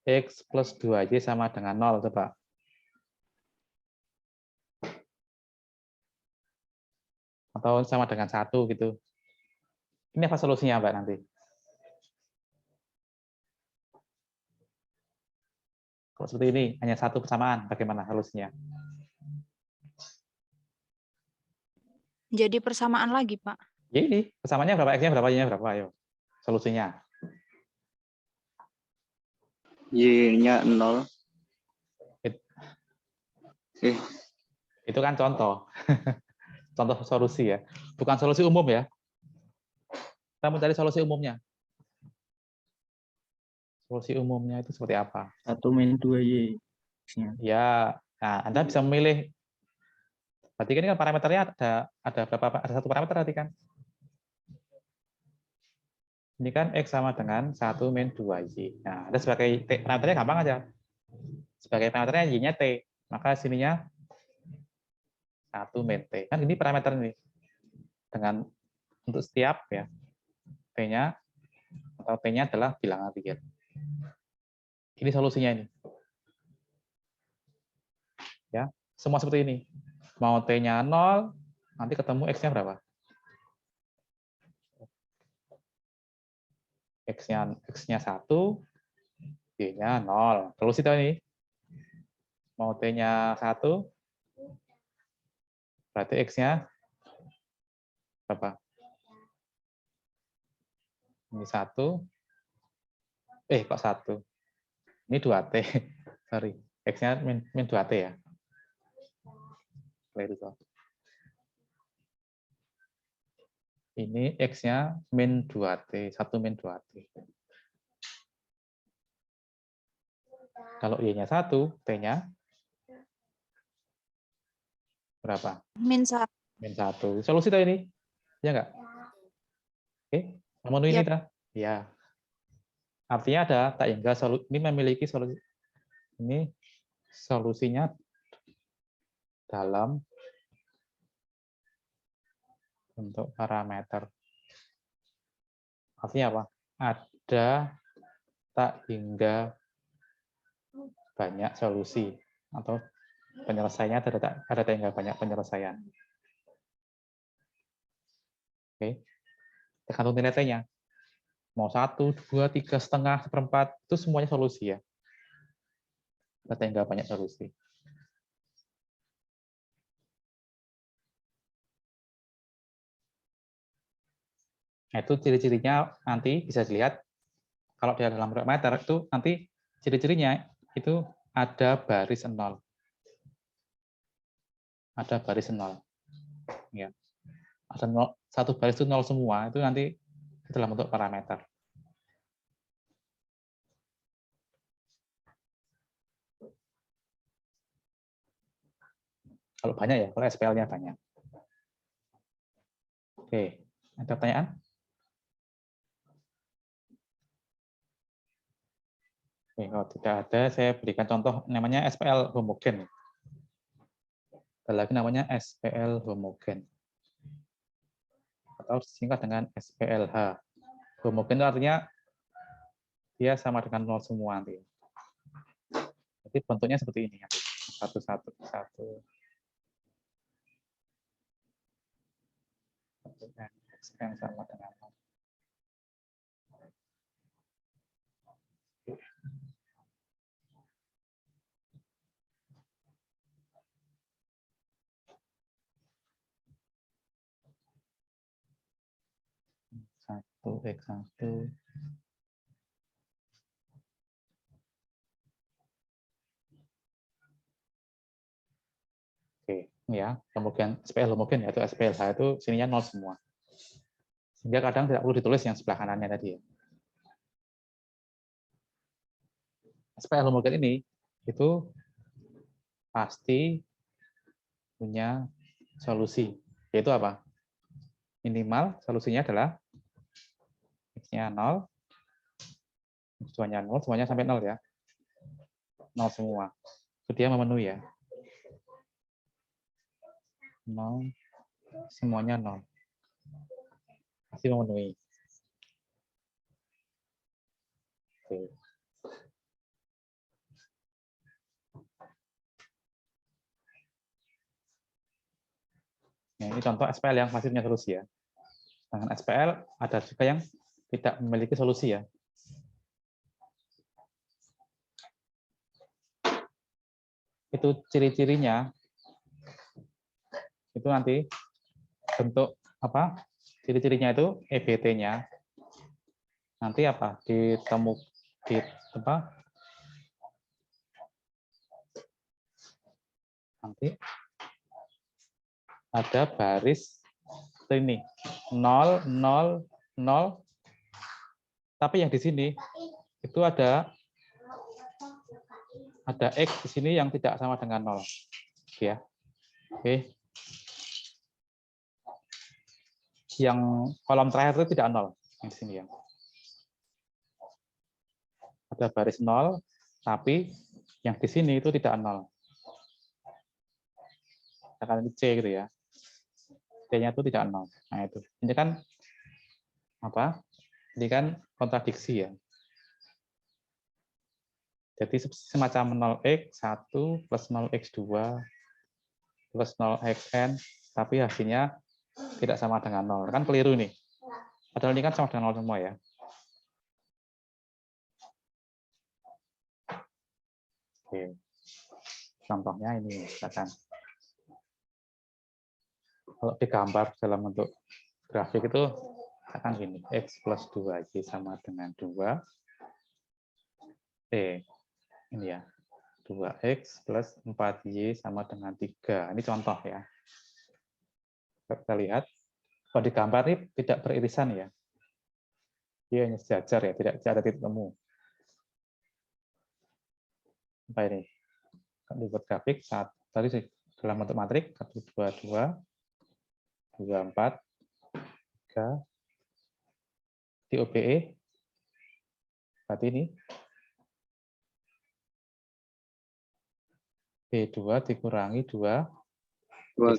Speaker 1: X plus 2Y sama dengan 0, coba. Atau sama dengan 1 gitu. Ini apa solusinya, Mbak, nanti? Kalau seperti ini, hanya satu persamaan, bagaimana solusinya?
Speaker 6: Jadi persamaan lagi Pak.
Speaker 1: Ya ini, persamaannya berapa, X-nya berapa, Y-nya berapa, ayo. Solusinya.
Speaker 3: Y-nya 0.
Speaker 1: Itu kan contoh. Contoh solusi ya. Bukan solusi umum ya. Kita mencari solusi umumnya. Solusi umumnya itu seperti apa?
Speaker 7: 1 min 2Y.
Speaker 1: Ya, nah Anda bisa memilih. Berarti kan ini kan parameternya ada berapa? Ada satu parameter berarti kan? Ini kan X sama dengan 1 min 2Y. Nah, ada sebagai T, parameternya gampang aja. Sebagai parameternya Y-nya T. Maka sininya 1 min T. Kan ini parameter ini. Dengan untuk setiap ya, T-nya atau T-nya adalah bilangan real. Ini solusinya ini. Ya, semua seperti ini. Mau T-nya 0, nanti ketemu X-nya berapa? X-nya 1, Y-nya 0. Solusi tahu ini. Mau T-nya 1, berarti X-nya berapa? Ini 1. Kok 1? Ini 2T. Sorry. X-nya min 2T ya. Ini X-nya min 2T. 1 min 2T. Kalau Y-nya 1, T-nya berapa?
Speaker 6: Min 1.
Speaker 1: Min 1. Solusi tahu ini? Ya enggak? Oke. Memenuhi ini dah? Ya. Artinya ada tak hingga ini memiliki solusi. Ini solusinya dalam bentuk parameter. Artinya apa? Ada tak hingga banyak solusi atau penyelesaiannya ada tak hingga banyak penyelesaian. Oke. Tergantung nilai T-nya. Mau 1, 2, 3, setengah, seperempat, itu semuanya solusi ya. Ada tak hingga banyak solusi. Nah, itu ciri-cirinya nanti bisa dilihat kalau di dalam parameter itu nanti ciri-cirinya itu ada baris 0. Ada baris 0. Ya. Ada 0, satu baris itu 0 semua, itu nanti dalam bentuk parameter. Kalau banyak ya, kalau SPL-nya banyak. Oke, ada pertanyaan? Oke, kalau tidak ada, saya berikan contoh namanya SPL homogen. Ada lagi namanya SPL homogen. Atau singkat dengan SPLH. Homogen itu artinya dia sama dengan 0 semua nanti. Jadi bentuknya seperti ini. Satu. X yang sama dengan 0. 1x1. Oke, ini ya. Kemudian SPL homogen yaitu SPLH itu sininya 0 semua. Sehingga kadang tidak perlu ditulis yang sebelah kanannya tadi ya. SPL homogen ini itu pasti punya solusi. Yaitu apa? Minimal solusinya adalah X-nya 0, X2-nya 0, semuanya sampai 0 ya. 0 semua. Itu dia memenuhi ya. 0, semuanya 0. Pasti memenuhi. Oke. Nah, ini contoh SPL yang pasti punya solusi ya. Dengan SPL ada juga yang tidak memiliki solusi ya. Itu ciri-cirinya. Itu nanti bentuk apa? Ciri-cirinya itu EBT-nya nanti apa? Di apa? Nanti ada baris ini 0 0 0. Tapi yang di sini itu ada X di sini yang tidak sama dengan 0. Ya. Oke. Yang kolom terakhir itu tidak 0 yang di sini ya. Ada baris 0, tapi yang di sini itu tidak 0. Misalkan ini C gitu ya. C-nya itu tidak 0. Nah itu. Ini kan apa? Ini kan kontradiksi ya. Jadi semacam 0x1 plus 0x2 plus 0xn, tapi hasilnya tidak sama dengan 0. Kan keliru nih. Padahal ini kan sama dengan 0 semua ya. Oke. Contohnya ini, misalkan. Kalau digambar dalam bentuk grafik itu akan gini, X plus 2Y sama dengan 2. Ini ya, 2X plus 4Y sama dengan 3. Ini contoh ya. Kita lihat, kalau digambar ini tidak beririsan ya. Dia hanya sejajar ya, tidak ada titik temu. Apa ini? Dibuat grafik, tadi dalam bentuk matrik, 1, 2, 2, 2, 4, 3, di OBE, berarti ini B2 dikurangi 2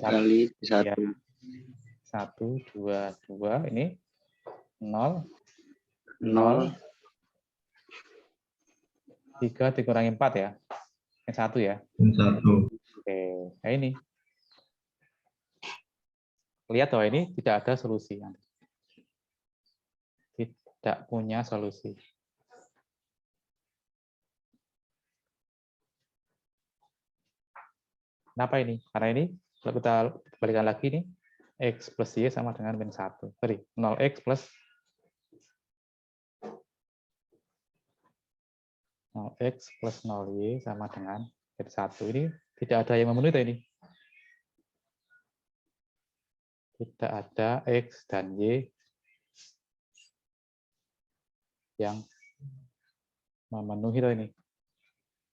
Speaker 3: kali 1.
Speaker 1: Ya. 1, 2, 2, ini 0, 0, 3 dikurangi 4 ya. Yang 1 ya.
Speaker 8: 1.
Speaker 1: Oke, nah ini. Lihat bahwa ini tidak ada solusi. Tidak punya solusi. Kenapa ini? Karena ini, kalau kita balikan lagi nih, X plus Y sama dengan min 1. Sorry, 0X plus 0X plus 0Y sama dengan min 1. Ini tidak ada yang memenuhi ini. Tidak ada X dan Y yang memenuhi ini.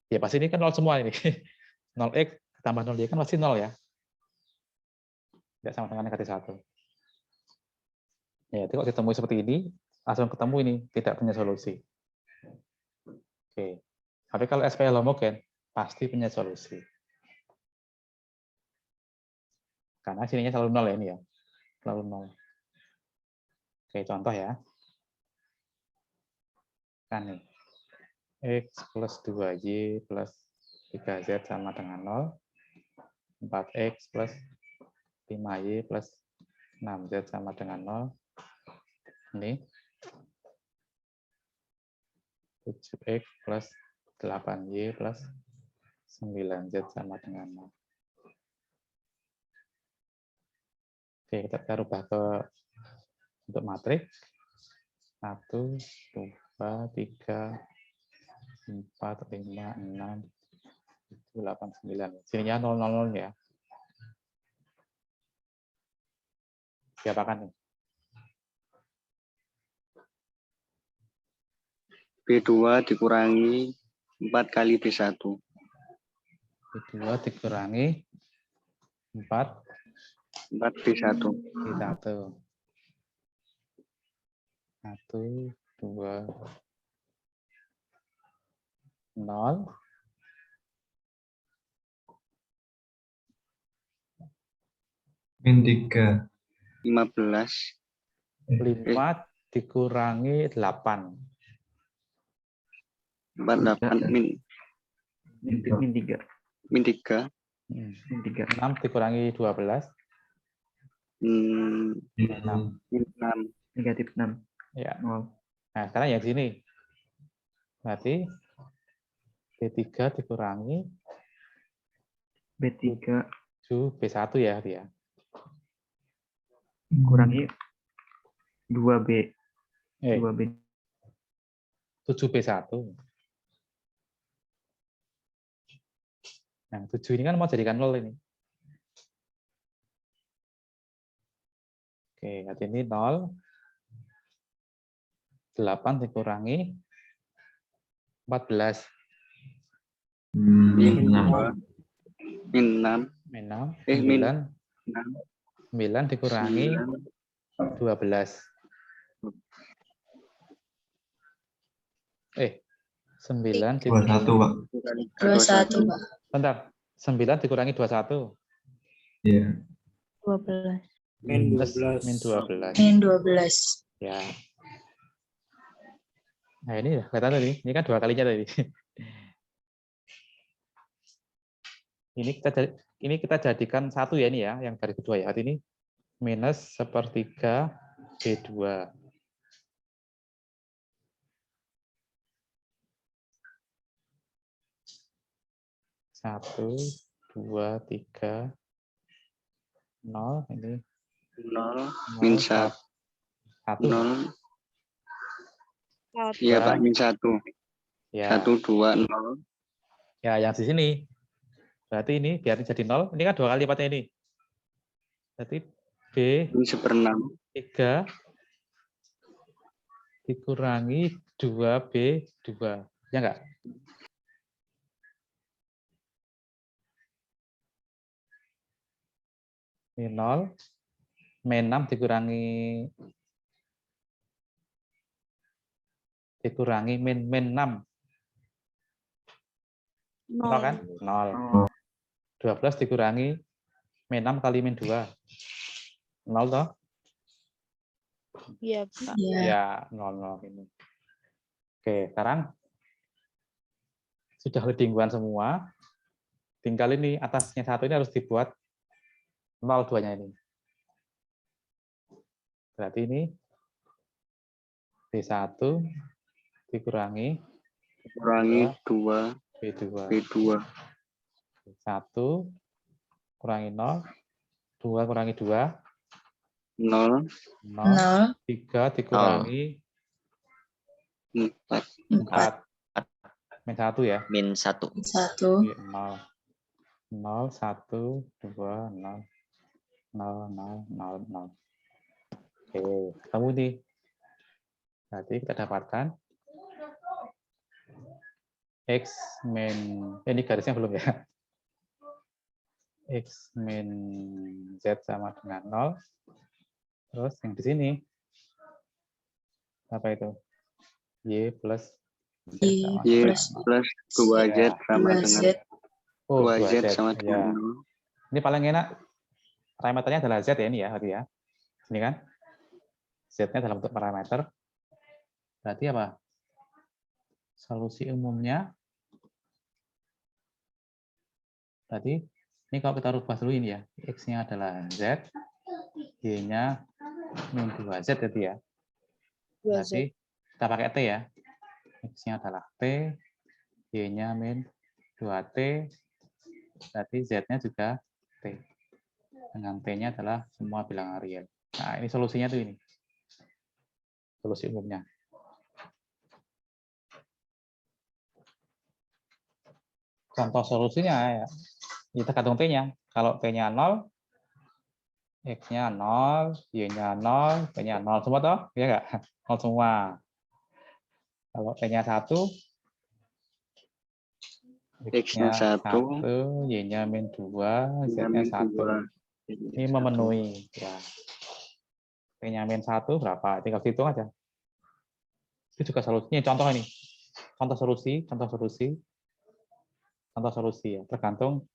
Speaker 1: Ya pasti ini kan 0 semua ini. 0X tambah 0Y kan pasti 0 ya. Tidak sama dengan negatif 1. Ya, itu kalau ditemui seperti ini, langsung ketemu ini, tidak punya solusi. Oke. Tapi kalau SPL homogen, pasti punya solusi. Karena sininya selalu 0 ya ini ya. Selalu 0. Oke, contoh ya. Kan nih. X plus 2Y plus 3Z sama dengan 0. 4X plus 5Y plus 6Z sama dengan 0. Ini 7X plus 8Y plus 9Z sama dengan 0. Oke, kita rubah ke bentuk matrik. 1, 2, 3, 4, 5, 6, 7, 8, 9. Sininya 0, 0, 0 ya. Diapakan nih?
Speaker 3: B2 dikurangi 4 kali B1.
Speaker 1: B2 dikurangi 4
Speaker 3: B1.
Speaker 1: B1. 1, 2, 0.
Speaker 8: Min 3.
Speaker 3: 15.
Speaker 1: 5 dikurangi 8.
Speaker 3: 48 min
Speaker 7: Min 3.
Speaker 3: min 3.
Speaker 7: Min 3.
Speaker 1: 6 dikurangi 12.
Speaker 3: Min
Speaker 1: 6.
Speaker 3: 6.
Speaker 7: Negatif 6.
Speaker 1: Ya.
Speaker 7: 0.
Speaker 1: Nah, sekarang yang sini. Berarti B3 dikurangi
Speaker 7: B3
Speaker 1: B1 ya dia.
Speaker 7: kurangi 2B. 2B.
Speaker 1: 7B1. Nah, 7 ini kan mau jadikan 0 ini. Oke, berarti ini 0. 8 dikurangi 14.
Speaker 3: Min
Speaker 8: 6.
Speaker 3: 2. Min 6.
Speaker 1: Min 6.
Speaker 3: Min
Speaker 1: 9 dikurangi 12. 9 dikurangi
Speaker 8: 21, Pak.
Speaker 9: 21, Pak.
Speaker 1: bentar. 9 dikurangi 21.
Speaker 8: Iya.
Speaker 6: 12.
Speaker 1: Min 12.
Speaker 9: Min 12.
Speaker 1: Ya. Nah, ini kelihatan tadi. Ini kan 2 kalinya tadi. Ini kita jadikan 1 ya ini ya, yang dari kedua ya. Arti ini minus 1/3 B2. Satu, 2, 3, 0 ini
Speaker 3: 0. Min 1.
Speaker 1: 1.
Speaker 3: 0. Iya, Pak. Min 1.
Speaker 1: Ya.
Speaker 3: 1, 2, 0.
Speaker 1: Ya, yang di sini. Berarti ini biar jadi 0. Ini kan 2 kali lipatnya ini. Berarti B
Speaker 3: Min 1/6.
Speaker 1: 3 dikurangi 2B2. Ya enggak? Min 0. Min 6 dikurangi min 6. 0 kan? 0. 12 dikurangi min 6 kali min 2. 0 toh?
Speaker 6: Iya, Pak.
Speaker 1: Ya, 0 ini. Oke, sekarang sudah leading-an semua. Tinggal ini atasnya 1 ini harus dibuat 0 2-nya ini. Berarti ini B1 dikurangi
Speaker 3: 2
Speaker 1: B2.
Speaker 3: B2.
Speaker 1: 1 kurangi 0, 2 kurangi 2,
Speaker 3: 0.
Speaker 1: 0, 3 dikurangi
Speaker 3: 4.
Speaker 1: 4. Min 1 ya?
Speaker 2: Min 1.
Speaker 9: 1.
Speaker 1: 0. 0, 1, 2, 0. 0, 0, 0, 0. Oke, ketemu nih. Berarti kita dapatkan X min, ini garisnya belum ya. X min Z sama dengan 0. Terus yang di sini, apa itu? Y plus Z sama
Speaker 3: Y
Speaker 1: dengan 0.
Speaker 3: plus 2Z sama
Speaker 9: 2Z.
Speaker 3: dengan
Speaker 1: Oh,
Speaker 3: 2Z
Speaker 1: 2Z.
Speaker 3: sama
Speaker 1: Ya.
Speaker 3: dengan 0.
Speaker 1: Ini paling enak, parameternya adalah Z ya ini ya, berarti ya. Ini kan, Z-nya dalam bentuk parameter. Berarti apa? Solusi umumnya, berarti ini kalau kita rubah dulu ini ya, X-nya adalah Z, Y-nya min 2Z jadi ya.
Speaker 6: 2Z.
Speaker 1: Berarti kita pakai T ya. X-nya adalah T, Y-nya min 2T, berarti Z-nya juga T. Dengan T-nya adalah semua bilangan real. Nah, ini solusinya tuh ini. Solusi umumnya. Contoh solusinya ya, kita tergantung T-nya. Kalau T-nya 0, X-nya 0, Y-nya 0, P-nya 0. Semua toh? Ya nggak? 0 semua. Kalau T-nya 1,
Speaker 3: X-nya
Speaker 1: X-nya
Speaker 3: 1,
Speaker 1: 1, Y-nya min 2, Z-nya
Speaker 3: min
Speaker 1: 1.
Speaker 3: 2.
Speaker 1: Ini memenuhi. Ya. T-nya min 1 berapa? Tinggal hitung aja. Itu juga solusinya. Contoh ini. Contoh solusi, contoh solusi, contoh solusi ya. Tergantung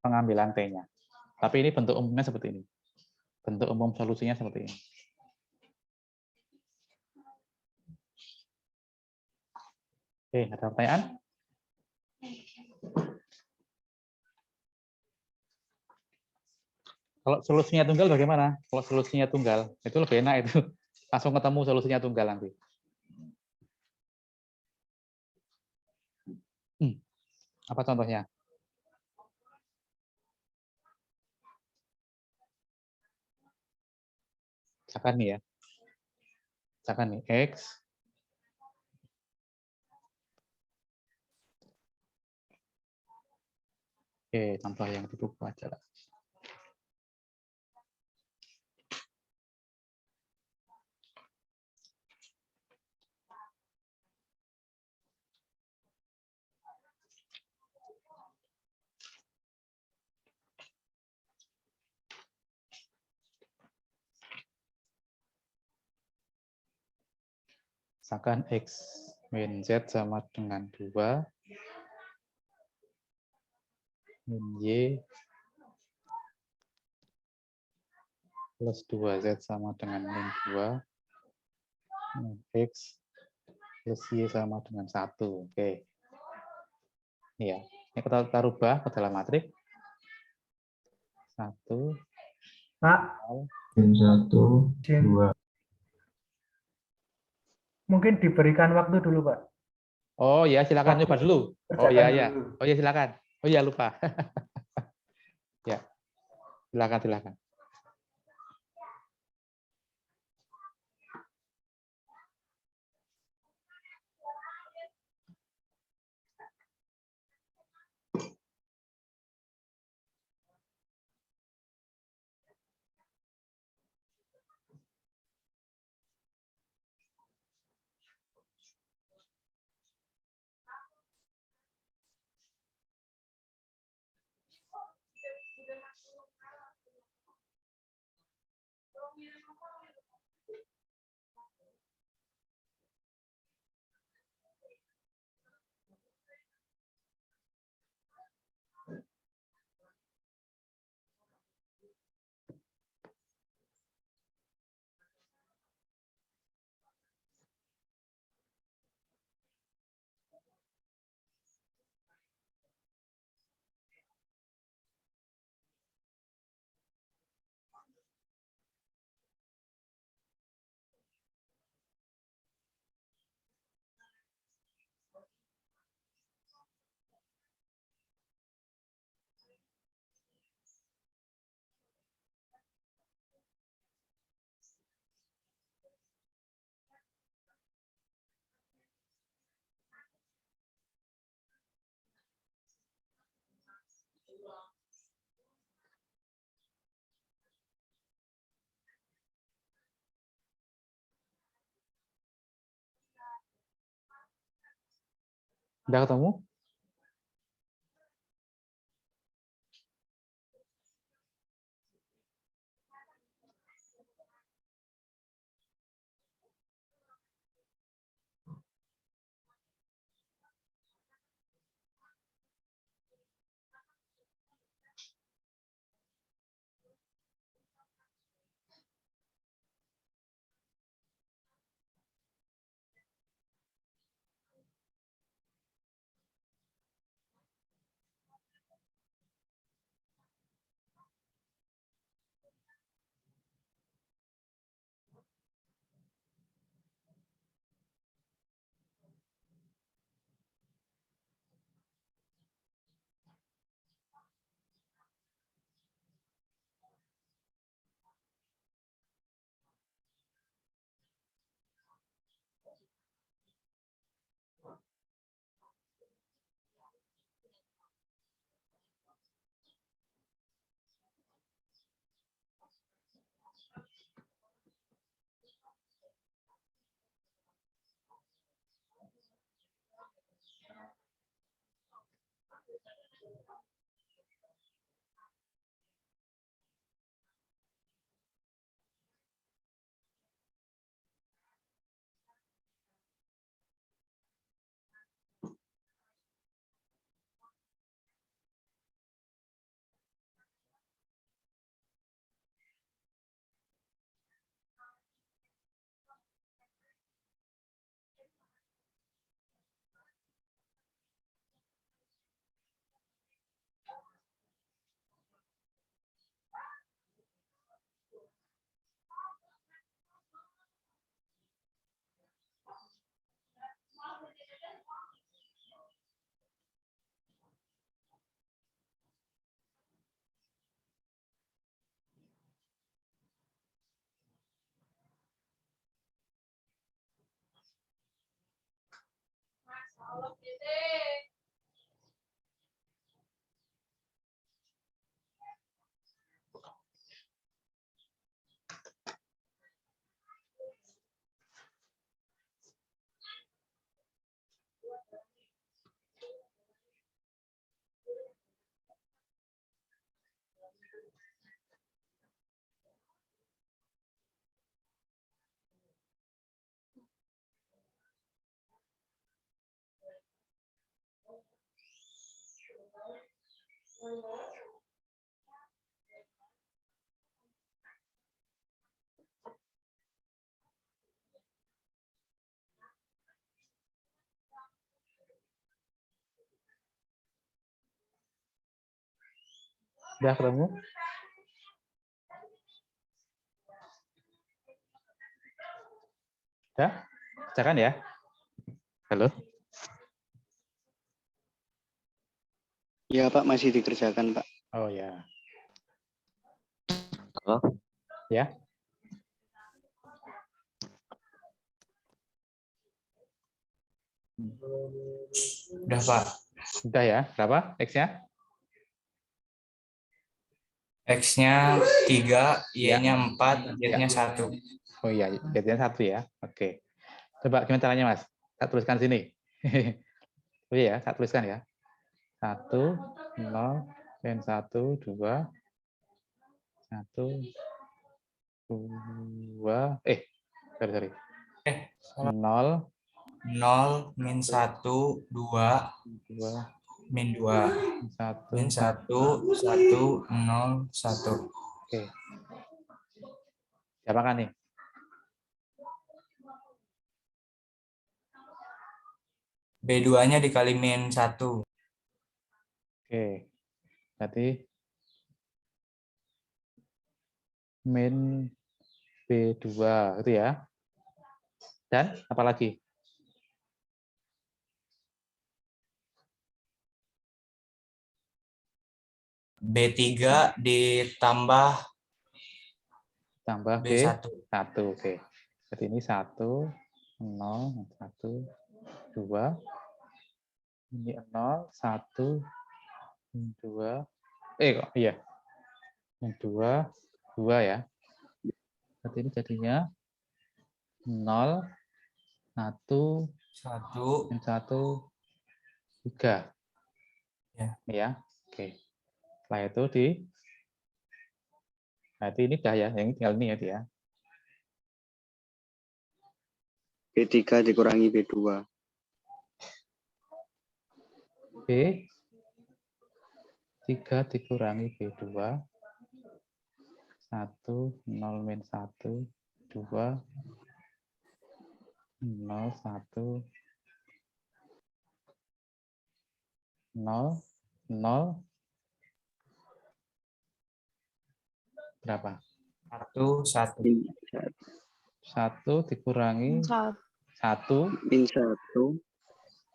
Speaker 1: pengambilan T-nya. Tapi ini bentuk umumnya seperti ini. Bentuk umum solusinya seperti ini. Oke, ada pertanyaan? Kalau solusinya tunggal bagaimana? Kalau solusinya tunggal, itu lebih enak itu. Langsung ketemu solusinya tunggal nanti. Apa contohnya? Misalkan nih ya. Misalkan nih, X. Oke, contoh yang di buku aja lah. Misalkan X min Z sama dengan 2, min Y plus 2Z sama dengan min 2, min X plus Y sama dengan 1. Oke. Ini ya. Ini kita rubah ke dalam matrik. 1,
Speaker 10: Pak,
Speaker 8: 1, 2.
Speaker 10: mungkin diberikan waktu dulu, Pak.
Speaker 1: Oh ya, silakan coba dulu. Oh
Speaker 10: Kerjakan
Speaker 1: ya ya.
Speaker 10: dulu.
Speaker 1: Oh ya silakan. Oh ya lupa. Ya. Silakan silakan. Udah ketemu? Udah ketemu? Udah? Kerjakan ya? Halo?
Speaker 3: Ya Pak, masih dikerjakan Pak.
Speaker 1: Oh ya.
Speaker 2: Halo?
Speaker 1: Ya.
Speaker 11: Udah, Pak.
Speaker 1: Udah ya? Berapa X-nya?
Speaker 11: X-nya 3,
Speaker 1: Ya.
Speaker 11: Y-nya 4, Z-nya 1.
Speaker 1: Oh iya, Z-nya 1 ya. Oke. Coba gimana caranya, Mas? Saya tuliskan sini. Oh iya, saya tuliskan ya. 1, 0, N 1, 2, 1, 2, sorry. 0,
Speaker 11: 0, min 1, 2,
Speaker 1: 2,
Speaker 11: min 2.
Speaker 1: 1,
Speaker 11: Min 1, 1, 0, 1.
Speaker 1: Oke. Siapa kan nih?
Speaker 11: B2-nya dikali min 1.
Speaker 1: Oke. Berarti min B2 itu ya. Dan apa lagi?
Speaker 11: B3 ditambah
Speaker 1: B1.
Speaker 11: B1.
Speaker 1: 1, oke. Berarti ini 1, 0, 1, 2. Ini 0, 1, 2. Kok iya. Yang 2, 2 ya. Berarti ini jadinya 0, 1,
Speaker 11: 1,
Speaker 1: 1, 3. Ya. Oke. Setelah itu berarti ini dah ya, yang tinggal ini ya dia.
Speaker 3: B3 dikurangi B2.
Speaker 1: B3 dikurangi B2. 1, 0, min 1, 2, 0, 1, 0, 0. Berapa?
Speaker 11: 1, 1.
Speaker 1: 1 dikurangi 1.
Speaker 3: Min 1.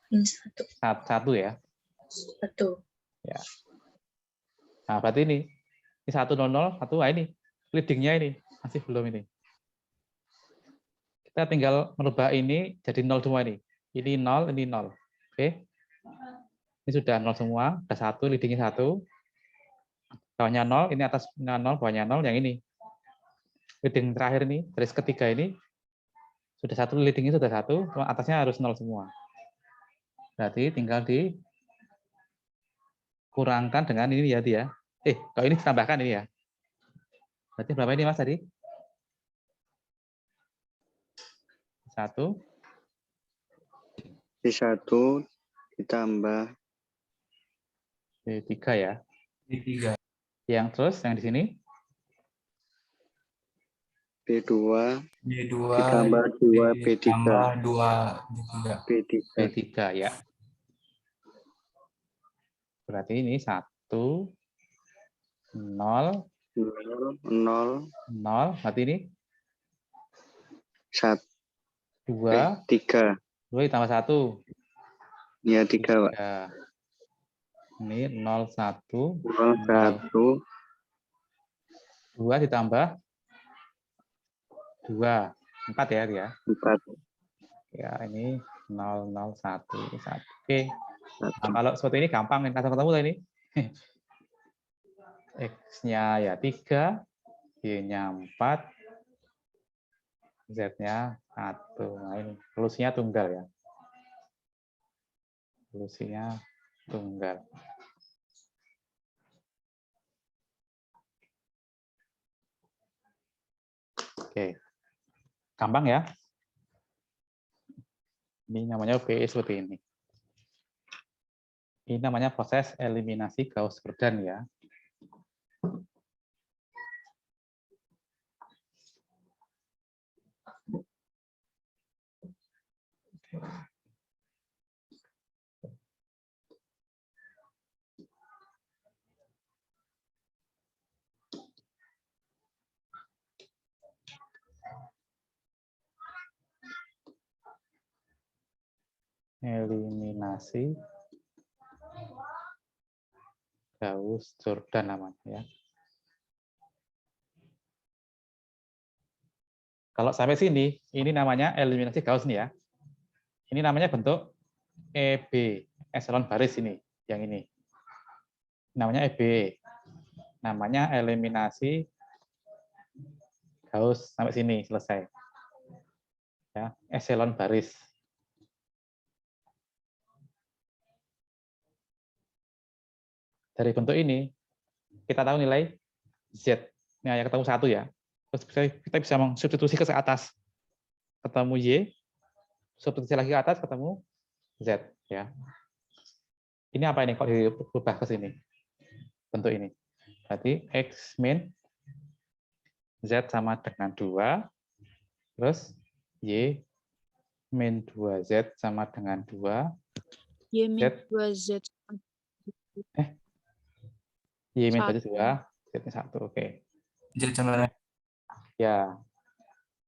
Speaker 9: Min 1.
Speaker 1: 1 ya?
Speaker 9: 1.
Speaker 1: Ya. Nah, berarti ini 1, 0, 0, 1. Nah, ini leading-nya ini. Masih belum ini. Kita tinggal merubah ini jadi 0 semua ini. Ini 0, ini 0. Oke. Ini sudah 0 semua. Ada 1, leading-nya 1. Bawahnya 0, ini atasnya 0, bawahnya 0, yang ini. Leading terakhir ini, garis ketiga ini, sudah 1, leading-nya sudah 1, atasnya harus 0 semua. Berarti tinggal di kurangkan dengan ini ya dia. Kalau ini ditambahkan ini ya. Berarti berapa ini Mas tadi? 1.
Speaker 3: B1 ditambah
Speaker 1: B3 ya.
Speaker 11: B3.
Speaker 1: Yang terus yang di sini?
Speaker 3: B2
Speaker 11: ditambah
Speaker 3: 2 B3.
Speaker 11: Tambah 2 B3.
Speaker 1: B3 ya. Berarti ini 1, 0,
Speaker 3: 0,
Speaker 1: 0. Berarti ini
Speaker 3: 1,
Speaker 1: 2.
Speaker 3: 3.
Speaker 1: 2 ditambah 1.
Speaker 3: Ya, 3, Pak.
Speaker 1: Ini 0, 1.
Speaker 3: 0, 1.
Speaker 1: 2 ditambah 2. 4 ya dia.
Speaker 3: 4.
Speaker 1: Ya, ini 0, 0, 1. 1. Oke. Nah, kalau seperti ini gampang langsung ketemu lah ini. X-nya ya 3, Y-nya 4, Z-nya 1. Nah, ini solusinya tunggal ya. Solusinya tunggal. Oke. Gampang ya. Ini namanya PE seperti ini. Ini namanya proses eliminasi Gauss-Jordan ya. Eliminasi Gauss-Jordan namanya ya. Kalau sampai sini, ini namanya eliminasi Gauss nih ya. Ini namanya bentuk EB, echelon baris ini, yang ini. Namanya EB. Namanya eliminasi Gauss sampai sini selesai. Ya, echelon baris. Dari bentuk ini, kita tahu nilai Z. Nah, yang ketemu 1 ya. Terus kita bisa mensubstitusi ke atas. Ketemu Y, substitusi lagi ke atas, ketemu Z. Ya. Ini apa ini? Kok dirubah ke sini? Bentuk ini. Berarti X min Z sama dengan 2. Terus Y min 2Z sama dengan 2.
Speaker 6: Y min 2Z.
Speaker 1: Y min 2, Z-nya 1. Oke.
Speaker 11: Z sama
Speaker 1: Ya.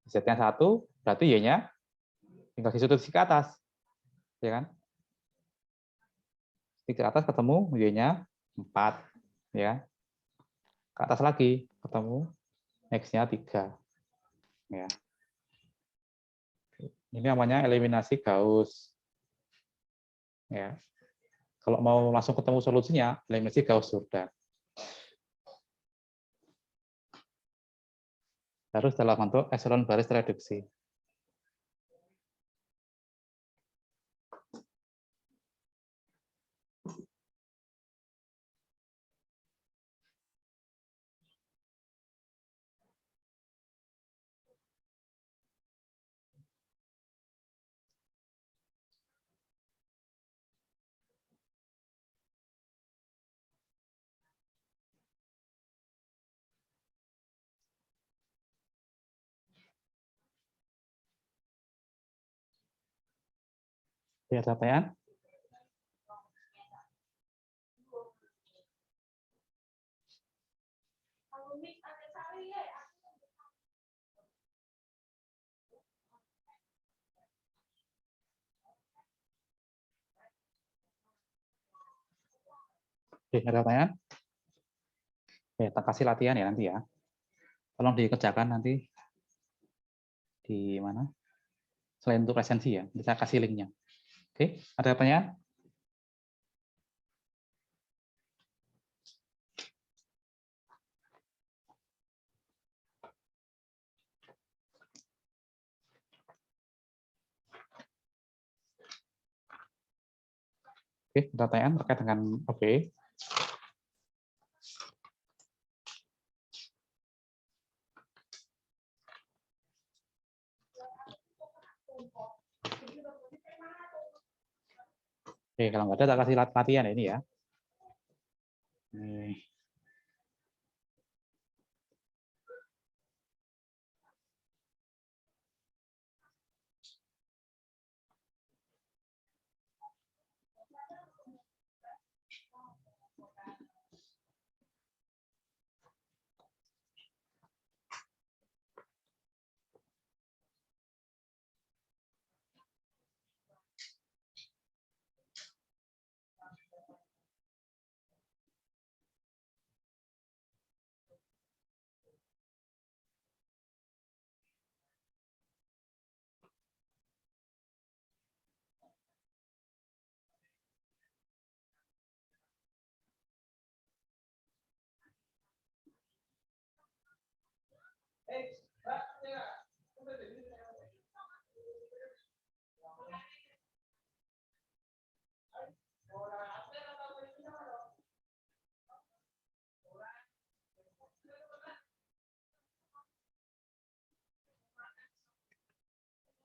Speaker 1: Z-nya 1, berarti Y-nya tinggal disubstitusi ke atas. Ya kan? Ke atas ketemu Y-nya 4. Ya. Ke atas lagi ketemu X-nya 3. Ya. Ini namanya eliminasi Gauss. Ya. Kalau mau langsung ketemu solusinya, eliminasi Gauss-Jordan. Harus dalam bentuk echelon baris reduksi. Ada pertanyaan? Oke, ada pertanyaan? Oke, kita kasih latihan ya nanti ya. Tolong dikerjakan nanti di mana? Selain untuk presensi ya, bisa kasih linknya. Oke, ada pertanyaan? Oke, ada pertanyaan terkait dengan OP. Oke, kalau nggak ada tak kasih latihan ini ya.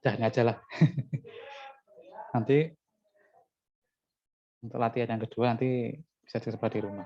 Speaker 1: Dah ini aja lah. Nanti untuk latihan yang kedua nanti bisa dicoba di rumah.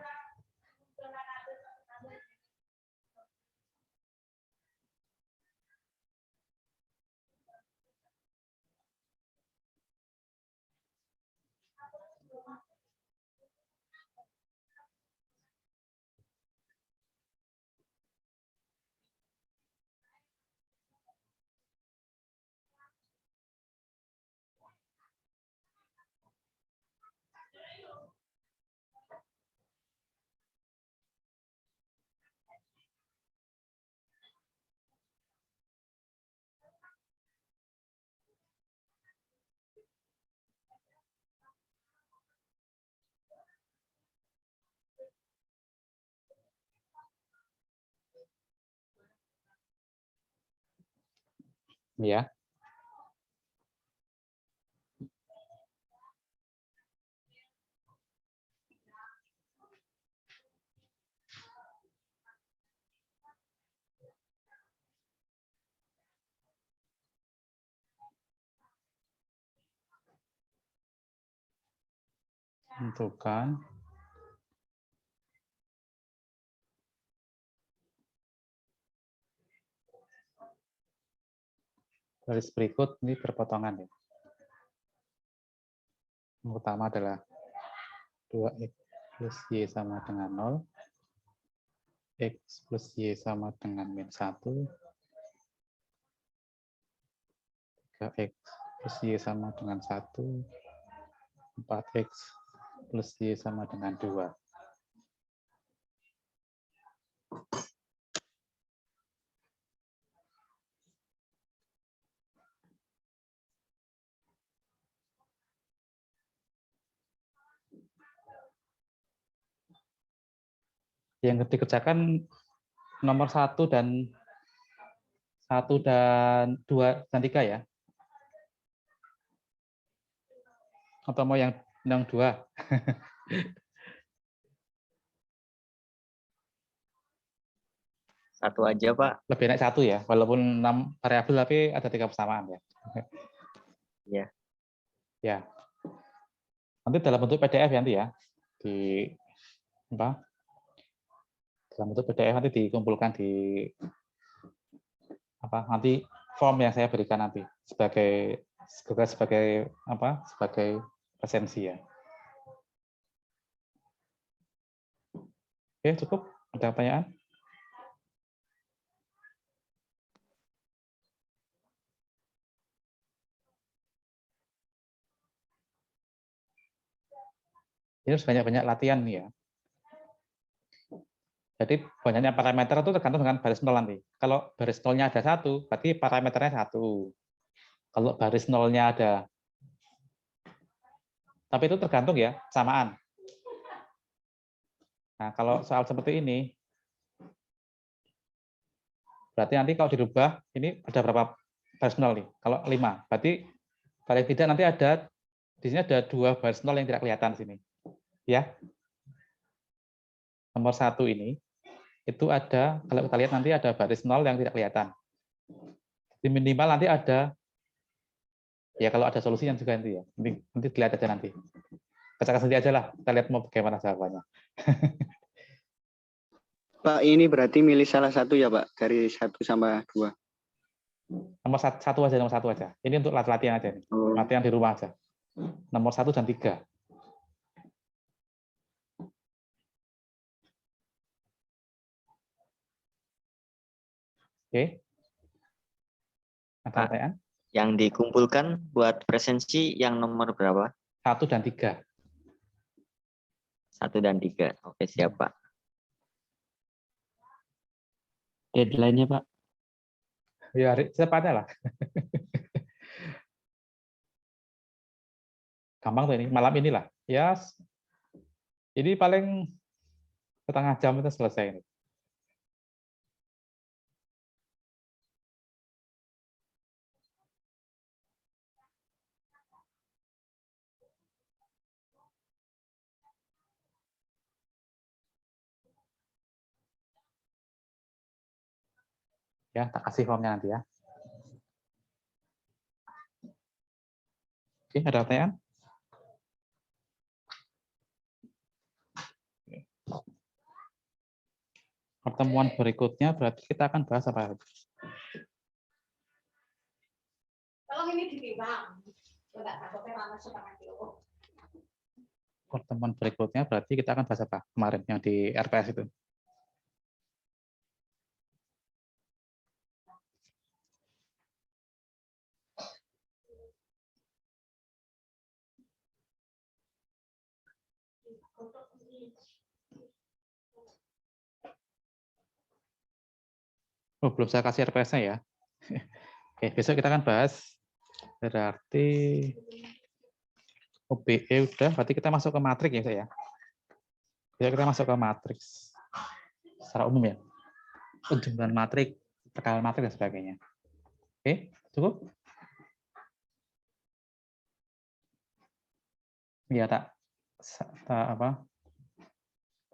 Speaker 1: Ya. Tentukan garis berikut ini berpotongan ya. Yang pertama adalah 2x plus y sama dengan 0, x plus y sama dengan min 1, 3x plus y sama dengan 1, 4x plus y sama dengan 2. Yang dikerjakan nomor 1 dan 2 dan 3 ya. Atau mau yang 2?
Speaker 2: Satu aja, Pak.
Speaker 1: Lebih naik 1 ya, walaupun 6 variabel tapi ada 3 persamaan ya.
Speaker 2: Iya.
Speaker 1: Ya. Nanti dalam bentuk PDF ya, nanti ya. Dalam bentuk PDF nanti dikumpulkan di nanti form yang saya berikan nanti sebagai presensi ya. Oke, cukup. Ada pertanyaan? Ini harus banyak-banyak latihan nih ya. Jadi banyaknya parameter itu tergantung dengan baris nol nanti. Kalau baris nolnya ada 1, berarti parameternya 1. Kalau baris nolnya ada, tapi itu tergantung ya, samaan. Nah, kalau soal seperti ini, berarti nanti kalau dirubah, ini ada berapa baris nol nih? Kalau 5, berarti paling tidak nanti ada, di sini ada 2 baris nol yang tidak kelihatan di sini. Ya. Nomor 1 ini, itu ada, kalau kita lihat nanti ada baris nol yang tidak kelihatan. Di minimal nanti ada, ya kalau ada solusi yang juga nanti ya, nanti dilihat aja nanti. bacakan sendiri aja lah. Kita lihat mau bagaimana jawabannya.
Speaker 3: Pak, ini berarti milih salah satu ya Pak, dari 1 sama 2.
Speaker 1: Nomor satu aja. Ini untuk latihan aja nih. Latihan di rumah aja. Nomor 1 dan 3. Oke. Ada pertanyaan?
Speaker 2: Yang dikumpulkan buat presensi yang nomor berapa?
Speaker 1: 1 dan 3.
Speaker 2: 1 dan 3. Oke, siap Pak.
Speaker 7: Deadline-nya, Pak.
Speaker 1: Ya, secepatnya lah. Gampang tuh ini, malam inilah. Ya, ini paling setengah jam itu selesai. Ya, tak kasih formnya nanti ya. Oke, ada pertanyaan? Pertemuan berikutnya berarti kita akan bahas apa?
Speaker 5: Kalau ini ditimbang, enggak takutnya panas setengah kilo.
Speaker 1: Pertemuan berikutnya berarti kita akan bahas apa? Kemarin yang di RPS itu. Oh, belum saya kasih RPS-nya ya. Oke, besok kita akan bahas berarti OBE udah, berarti kita masuk ke matriks ya saya. Besok kita masuk ke matriks secara umum ya. Penjumlahan matriks, tekanan matriks dan sebagainya. Oke, cukup? Ya tak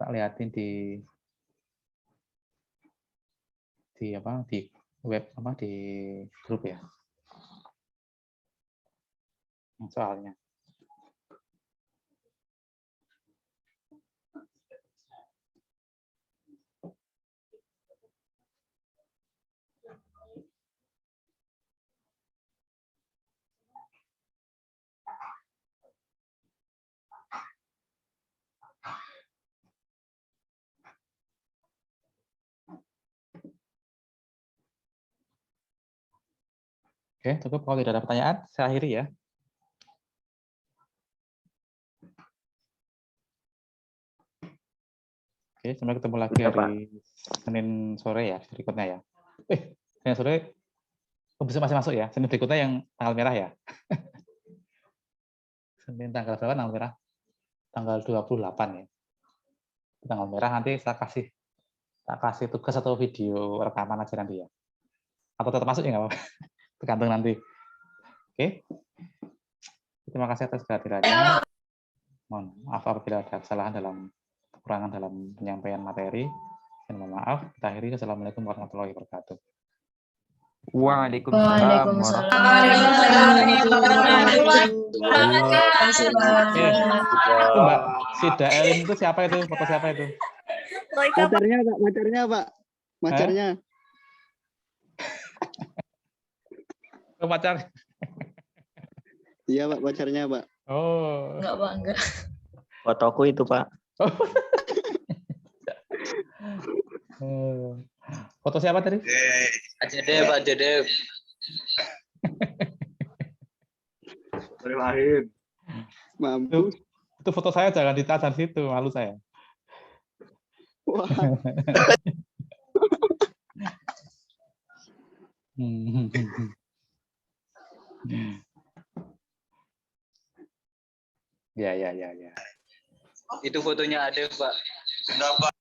Speaker 1: lihatin di web di grup ya. Soalnya. Oke, cukup. Kalau tidak ada pertanyaan, saya akhiri ya. Oke, sampai ketemu lagi hari Senin sore ya, berikutnya ya. Senin sore bisa masih masuk ya. Senin berikutnya yang tanggal merah ya. Senin tanggal berapa tanggal merah? Tanggal 28 ya. Tanggal merah nanti saya kasih tugas atau video rekaman aja nanti ya. Atau tetap masuk ya nggak apa-apa. Tergantung nanti. Oke. Terima kasih atas kehadirannya. Mohon maaf apabila ada kesalahan kekurangan dalam penyampaian materi. Dan mohon maaf. Kita akhiri. Assalamualaikum warahmatullahi wabarakatuh.
Speaker 11: Waalaikumsalam
Speaker 1: Mbak Sida Elin itu siapa itu? Foto siapa itu?
Speaker 3: Pacarnya Pak. Pacarnya.
Speaker 1: Pacar.
Speaker 3: Iya Pak, pacarnya Pak.
Speaker 1: Oh.
Speaker 9: Enggak Pak, enggak.
Speaker 2: Fotoku itu Pak.
Speaker 1: Foto siapa tadi?
Speaker 11: Pak Jedep, Pak Jedep.
Speaker 3: Lahir. Mampus.
Speaker 1: Itu foto saya jangan ditahan situ, malu saya.
Speaker 3: Wah.
Speaker 1: Ya.
Speaker 11: Itu fotonya ada, Pak. Kenapa?